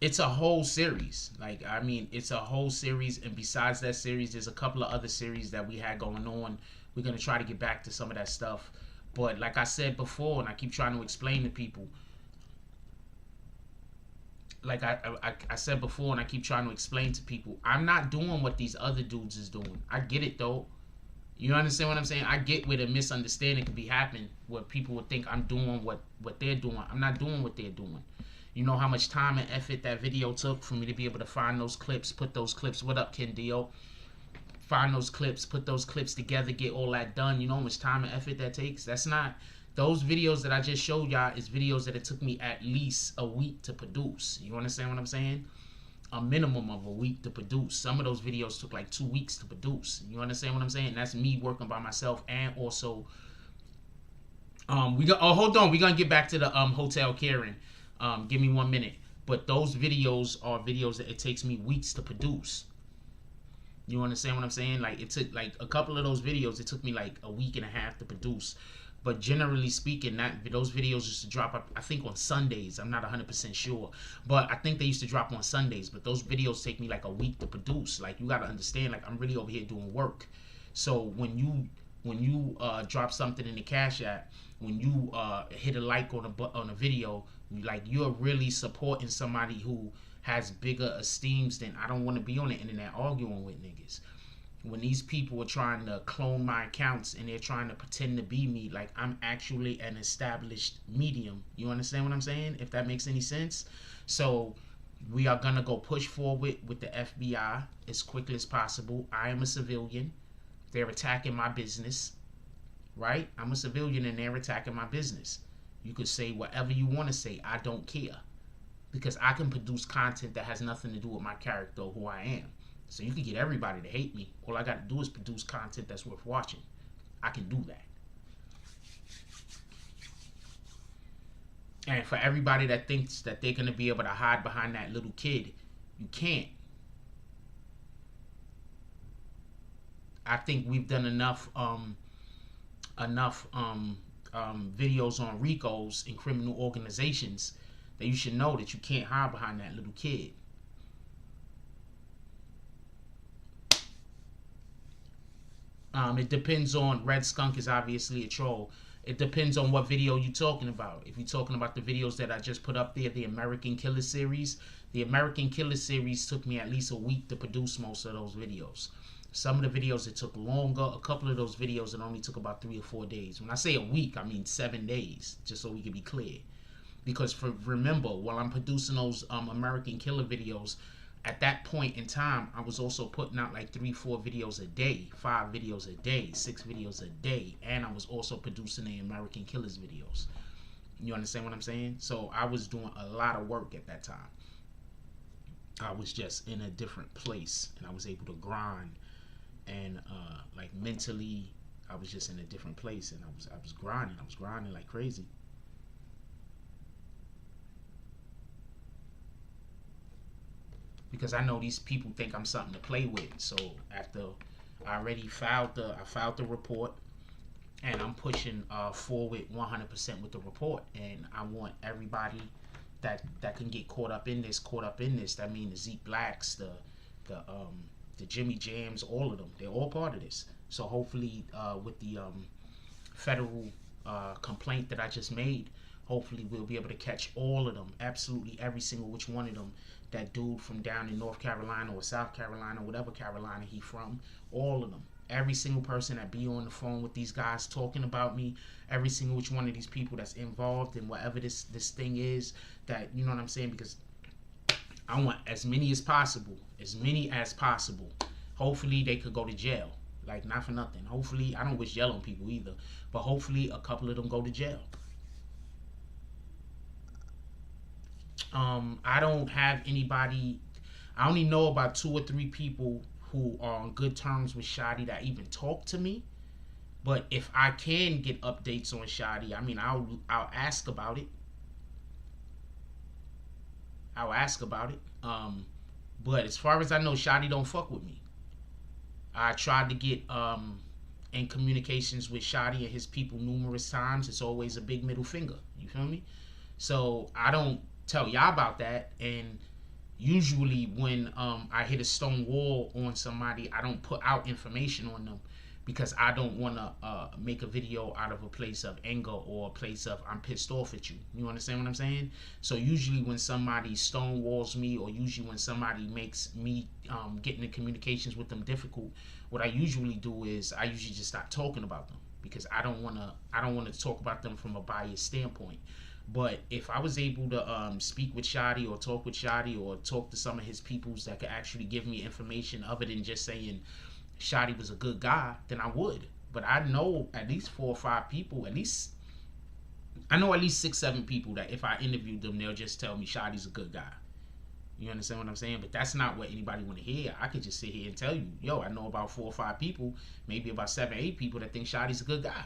It's a whole series. Like, I mean, it's a whole series, and besides that series, there's a couple of other series that we had going on. We're gonna try to get back to some of that stuff. But like I said before, and I keep trying to explain to people, like I said before, and I keep trying to explain to people, I'm not doing what these other dudes is doing. I get it though. You understand what I'm saying? I get where the misunderstanding could be happening, where people would think I'm doing what they're doing. I'm not doing what they're doing. You know how much time and effort that video took for me to be able to find those clips, put those clips. What up, Ken Dio? find those clips, put those clips together, get all that done. You know how much time and effort that takes? That's not, those videos that I just showed y'all is videos that it took me at least a week to produce. You understand what I'm saying? A minimum of a week to produce. Some of those videos took like 2 weeks to produce. You understand what I'm saying? That's me working by myself, and also hold on, we're gonna get back to the Hotel Karen. Give me 1 minute. But those videos are videos that it takes me weeks to produce. You understand what I'm saying? Like, it took like a couple of those videos, it took me like a week and a half to produce. But generally speaking, those videos used to drop up, I think, on Sundays. I'm not 100% sure, but I think they used to drop on Sundays. But those videos take me like a week to produce. Like, you gotta understand, like, I'm really over here doing work. So when you drop something in the Cash App, when you hit a like on a video, you're really supporting somebody who has bigger esteems than, I don't want to be on the internet arguing with niggas. When these people are trying to clone my accounts and they're trying to pretend to be me, like, I'm actually an established medium. You understand what I'm saying? If that makes any sense. So we are gonna go push forward with the FBI as quickly as possible. I am a civilian. They're attacking my business, right? I'm a civilian and they're attacking my business. You could say whatever you want to say. I don't care, because I can produce content that has nothing to do with my character or who I am. So you can get everybody to hate me. All I got to do is produce content that's worth watching. I can do that. And for everybody that thinks that they're going to be able to hide behind that little kid, you can't. I think we've done enough videos on RICOs and criminal organizations that you should know that you can't hide behind that little kid. It depends on, Red Skunk is obviously a troll. It depends on what video you're talking about. If you're talking about the videos that I just put up there, the American Killer series, the American Killer series took me at least a week to produce most of those videos. Some of the videos, it took longer. A couple of those videos, it only took about 3 or 4 days. When I say a week, I mean 7 days, just so we can be clear. Because remember, while I'm producing those American Killer videos, at that point in time, I was also putting out like 3-4 videos a day, 5 videos a day, 6 videos a day, and I was also producing the American Killers videos. You understand what I'm saying? So I was doing a lot of work at that time. I was just in a different place, and I was able to grind, and like mentally, I was just in a different place, and I was grinding like crazy. Because I know these people think I'm something to play with. So after I already filed the report, and I'm pushing forward 100% with the report, and I want everybody that can get caught up in this. That means the Zeke Blacks, the Jimmy Jams, all of them. They're all part of this. So hopefully, with the federal complaint that I just made, hopefully we'll be able to catch all of them, absolutely every single which one of them. That dude from down in North Carolina or South Carolina, whatever Carolina he from, all of them. Every single person that be on the phone with these guys talking about me, every single which one of these people that's involved in whatever this thing is, that, you know what I'm saying? Because I want as many as possible. Hopefully they could go to jail. Like, not for nothing. Hopefully, I don't wish jail on people either, but hopefully a couple of them go to jail. I don't have anybody, I only know about 2 or 3 people who are on good terms with Shadi that even talk to me. But if I can get updates on Shadi, I mean, I'll ask about it. But as far as I know, Shadi don't fuck with me. I tried to get in communications with Shadi and his people numerous times. It's always a big middle finger. You feel me? So I don't tell y'all about that, and usually when I hit a stone wall on somebody, I don't put out information on them, because I don't want to make a video out of a place of anger or a place of I'm pissed off at you. You understand what I'm saying? So usually when somebody stonewalls me, or usually when somebody makes me getting in communications with them difficult, what I usually do is I usually just stop talking about them, because I don't want to talk about them from a biased standpoint. But if I was able to speak with Shadi, or talk with Shadi, or talk to some of his peoples that could actually give me information other than just saying Shotty was a good guy, then I would. But I know at least 4 or 5 people, I know at least 6, 7 people that if I interviewed them, they'll just tell me Shotty's a good guy. You understand what I'm saying? But that's not what anybody want to hear. I could just sit here and tell you, yo, I know about 4 or 5 people, maybe about 7, 8 people that think Shotty's a good guy.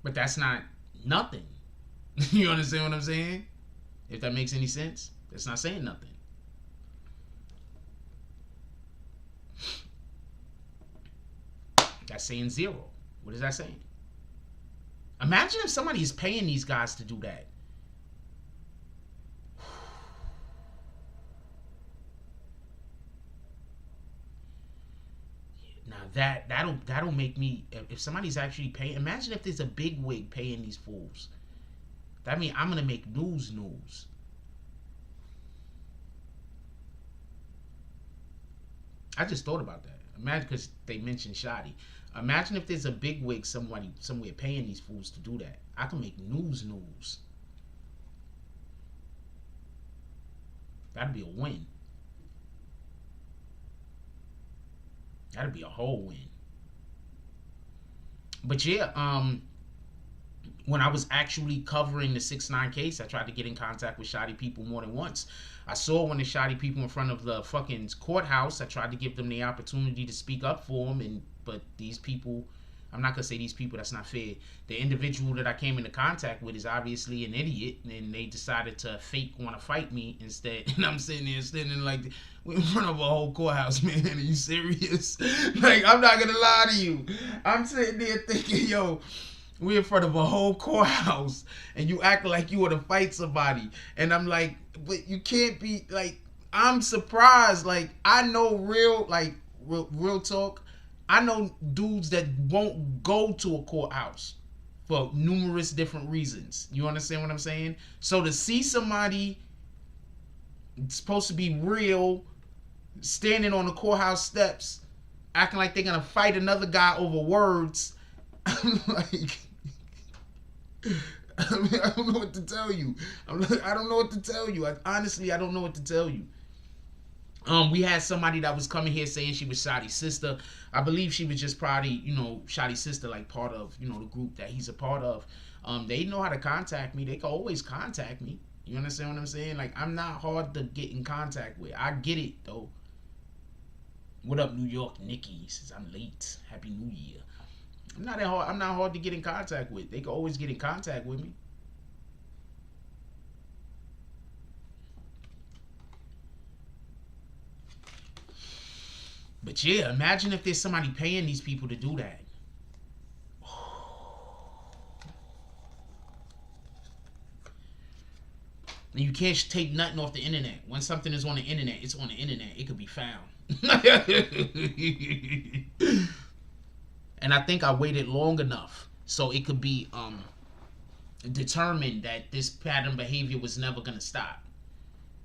But that's not nothing. You understand what I'm saying? If that makes any sense, that's not saying nothing. That's saying 0. What is that saying? Imagine if somebody is paying these guys to do that. Now that'll make me, if somebody's actually paying, imagine if there's a big wig paying these fools. That means I'm gonna make news. I just thought about that. Imagine, because they mentioned Shotty. Imagine if there's a big wig somewhere paying these fools to do that. I can make news. That'd be a win. That'd be a whole win. But yeah, when I was actually covering the 6ix9ine case, I tried to get in contact with Shotty people more than once. I saw one of the Shotty people in front of the fucking courthouse. I tried to give them the opportunity to speak up for them, but these people, I'm not gonna say these people, that's not fair. The individual that I came into contact with is obviously an idiot, and they decided to fake want to fight me instead. And I'm sitting there standing like in front of a whole courthouse, man. Are you serious? Like, I'm not gonna lie to you. I'm sitting there thinking, yo, we're in front of a whole courthouse, and you act like you want to fight somebody. And I'm like, but you can't be, like, I'm surprised. Like, I know real talk. I know dudes that won't go to a courthouse for numerous different reasons. You understand what I'm saying? So to see somebody supposed to be real standing on the courthouse steps acting like they're gonna fight another guy over words, I'm like, I mean, I don't know what to tell you. I don't know what to tell you. Honestly, I don't know what to tell you. We had somebody that was coming here saying she was Shotty's sister. I believe she was just probably, Shotty's sister, like part of, the group that he's a part of. They know how to contact me. They can always contact me. You understand what I'm saying? Like, I'm not hard to get in contact with. I get it, though. What up, New York? Nikki says I'm late. Happy New Year. I'm not hard to get in contact with. They can always get in contact with me. But yeah, imagine if there's somebody paying these people to do that. And you can't take nothing off the internet. When something is on the internet, it's on the internet. It could be found. And I think I waited long enough so it could be determined that this pattern behavior was never going to stop.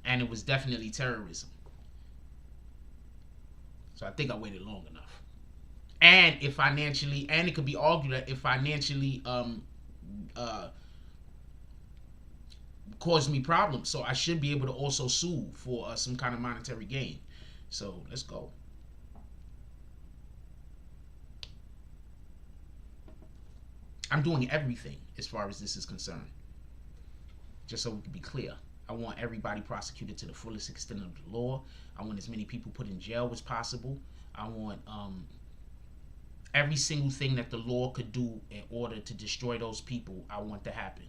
And it was definitely terrorism. So I think I waited long enough. And it could be argued that if financially caused me problems. So I should be able to also sue for some kind of monetary gain. So let's go. I'm doing everything as far as this is concerned. Just so we can be clear. I want everybody prosecuted to the fullest extent of the law. I want as many people put in jail as possible. I want every single thing that the law could do in order to destroy those people, I want to happen.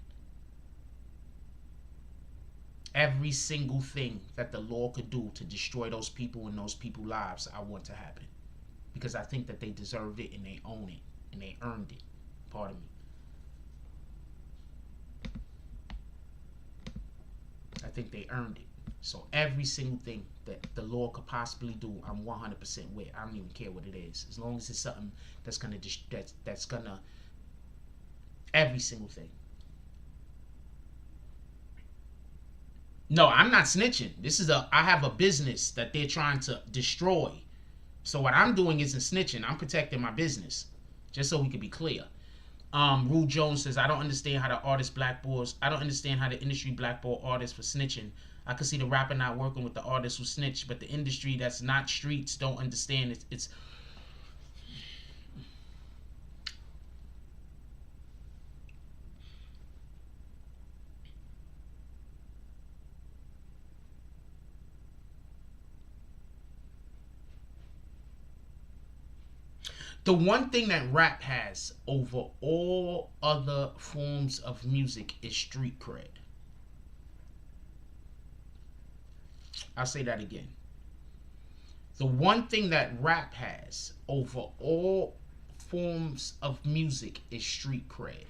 Every single thing that the law could do to destroy those people and those people's lives, I want to happen. Because I think that they deserved it and they own it and they earned it. Pardon me. I think they earned it. So every single thing that the law could possibly do, I'm 100% with. I don't even care what it is. As long as it's something that's gonna every single thing. No, I'm not snitching. I have a business that they're trying to destroy. So what I'm doing isn't snitching. I'm protecting my business. Just so we can be clear. Rue Jones says, I don't understand how the industry blackball artists for snitching. I can see the rapper not working with the artists who snitch, but the industry that's not streets don't understand. It's The one thing that rap has over all other forms of music is street cred. I'll say that again. The one thing that rap has over all forms of music is street cred.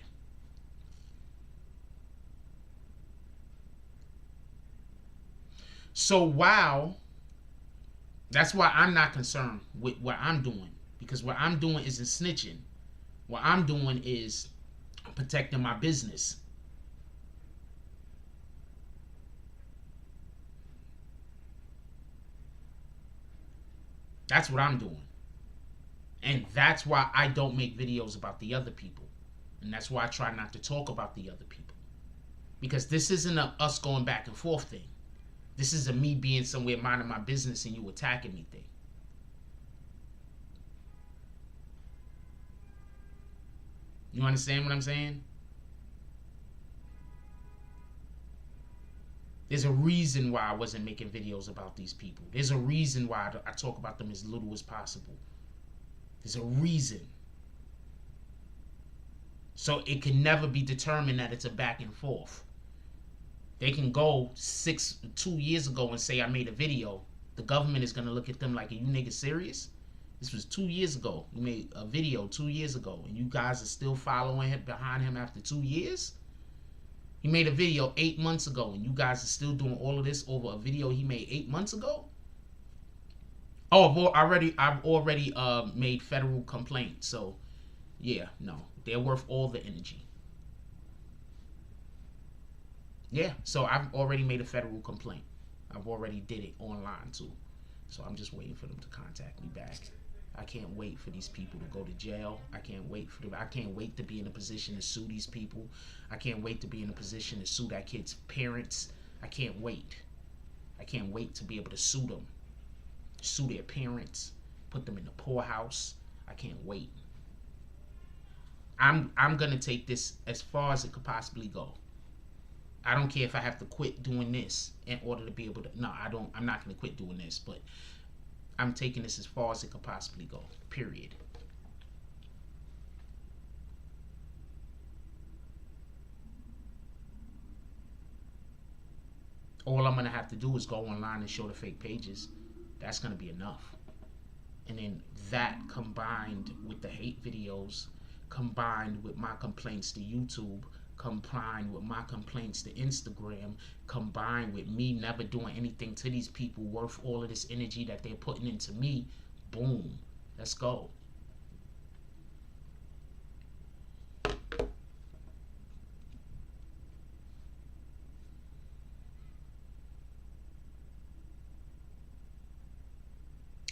So while that's why I'm not concerned with what I'm doing, because what I'm doing isn't snitching. What I'm doing is protecting my business. That's what I'm doing. And that's why I don't make videos about the other people. And that's why I try not to talk about the other people. Because this isn't a us going back and forth thing. This is a me being somewhere minding my business and you attacking me thing. You understand what I'm saying? There's a reason why I wasn't making videos about these people. There's a reason why I talk about them as little as possible. There's a reason. So it can never be determined that it's a back and forth. They can go 2 years ago and say I made a video. The government is going to look at them like, are you niggas serious? This was 2 years ago. You made a video 2 years ago and you guys are still following him behind him after 2 years? He made a video 8 months ago and you guys are still doing all of this over a video he made 8 months ago? Oh, I've already made federal complaint. So, yeah, no. They're worth all the energy. Yeah, so I've already made a federal complaint. I've already did it online too. So I'm just waiting for them to contact me back. I can't wait for these people to go to jail. I can't wait to be in a position to sue these people. I can't wait to be in a position to sue that kid's parents. I can't wait. I can't wait to be able to sue them. Sue their parents. Put them in the poorhouse. I can't wait. I'm gonna take this as far as it could possibly go. I don't care if I have to quit doing this in order to be able to. No, I'm not gonna quit doing this, but I'm taking this as far as it could possibly go. Period. All I'm gonna have to do is go online and show the fake pages. That's gonna be enough. And then that combined with the hate videos, combined with my complaints to YouTube, combined with my complaints to Instagram, combined with me never doing anything to these people worth all of this energy that they're putting into me, boom, let's go.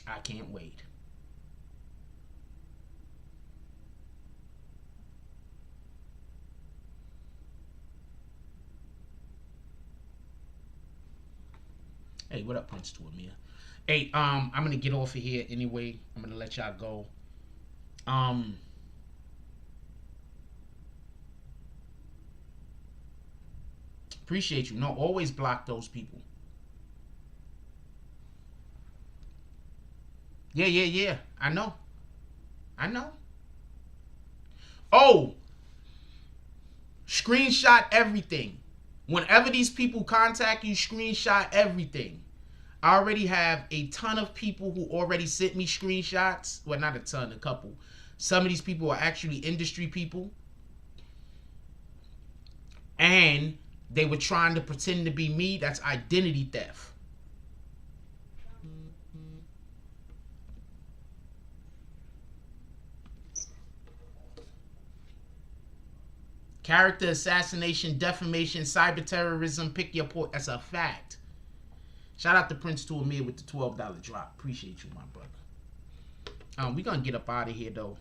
I can't wait. Hey, what up, Prince to Amir? Hey, I'm gonna get off of here anyway. I'm gonna let y'all go. Appreciate you. No, always block those people. Yeah. I know. Oh, screenshot everything. Whenever these people contact you, screenshot everything. I already have a ton of people who already sent me screenshots. Well, not a ton, a couple. Some of these people are actually industry people. And they were trying to pretend to be me. That's identity theft. Character assassination, defamation, cyber terrorism, pick your point. That's a fact. Shout out to Prince to Amir with the $12 drop. Appreciate you, my brother. We're going to get up out of here, though.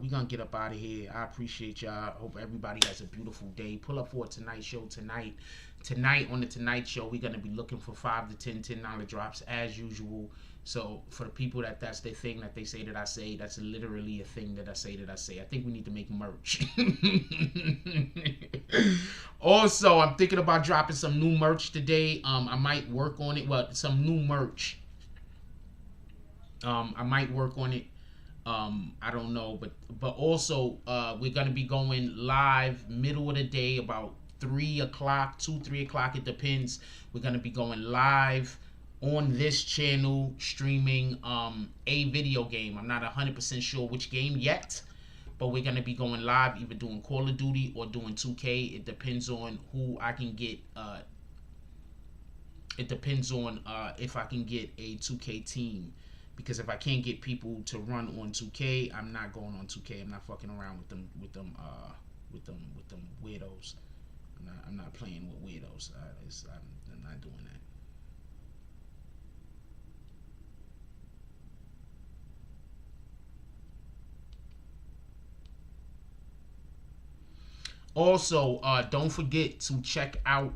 We gonna get up out of here. I appreciate y'all. Hope everybody has a beautiful day. Pull up for a Tonight Show tonight. Tonight on the Tonight Show, we're gonna be looking for 5 to 10 $10 drops as usual. So for the people that's their thing that they say that I say, that's literally a thing that I say that I say. I think we need to make merch. Also, I'm thinking about dropping some new merch today. I might work on it. Well, some new merch. I might work on it. I don't know, but also we're gonna be going live middle of the day, about 3 o'clock, 3 o'clock. It depends. We're gonna be going live on this channel streaming a video game. I'm not 100% sure which game yet, but we're gonna be going live, either doing Call of Duty or doing 2K. It depends on who I can get. It depends on if I can get a 2K team. Because if I can't get people to run on 2K, I'm not going on 2K. I'm not fucking around with them weirdos. I'm not playing with weirdos. I'm not doing that. Also, don't forget to check out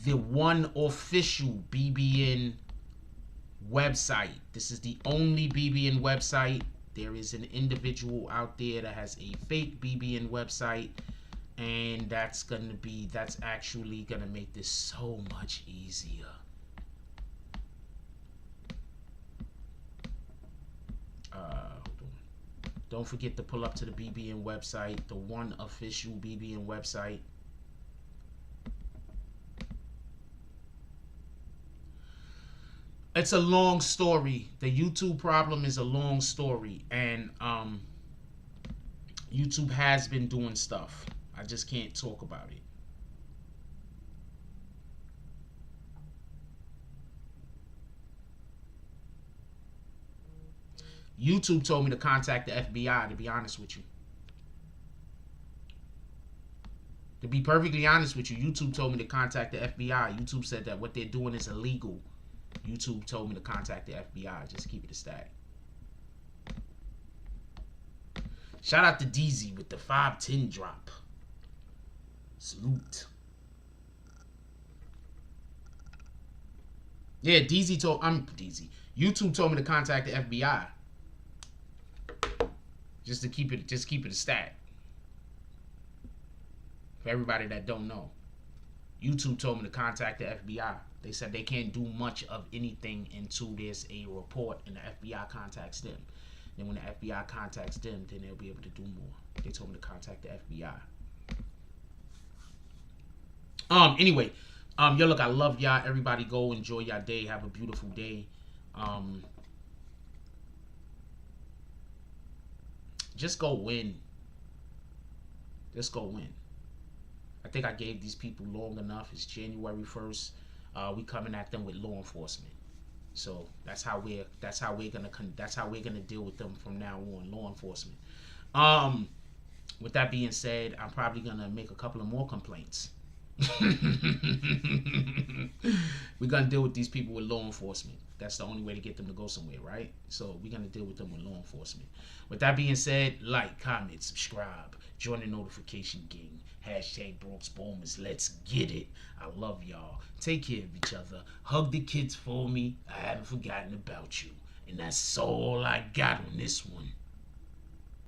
the one official BBN website. This is the only BBN website. There is an individual out there that has a fake BBN website, and that's actually gonna make this so much easier. Hold on. Don't forget to pull up to the BBN website, the one official BBN website. It's a long story. The YouTube problem is a long story, and YouTube has been doing stuff. I just can't talk about it. YouTube told me to contact the FBI, to be honest with you. To be perfectly honest with you, YouTube told me to contact the FBI. YouTube said that what they're doing is illegal. YouTube told me to contact the FBI. Just keep it a stack. Shout out to DZ with the 510 drop. Salute. Yeah, YouTube told me to contact the FBI. Just keep it a stack. For everybody that don't know. YouTube told me to contact the FBI. They said they can't do much of anything until there's a report and the FBI contacts them. Then when the FBI contacts them, then they'll be able to do more. They told me to contact the FBI. Anyway, yo, look, I love y'all. Everybody go enjoy your day. Have a beautiful day. Just go win. Just go win. I think I gave these people long enough. It's January 1st. We coming at them with law enforcement. So that's how we're gonna deal with them from now on, law enforcement. With that being said, I'm probably gonna make a couple of more complaints. We're gonna deal with these people with law enforcement. That's the only way to get them to go somewhere, right? So we're gonna deal with them with law enforcement. With that being said, like, comment, subscribe, join the notification gang. Hashtag Bronx Bombers. Let's get it. I love y'all. Take care of each other. Hug the kids for me. I haven't forgotten about you. And that's all I got on this one.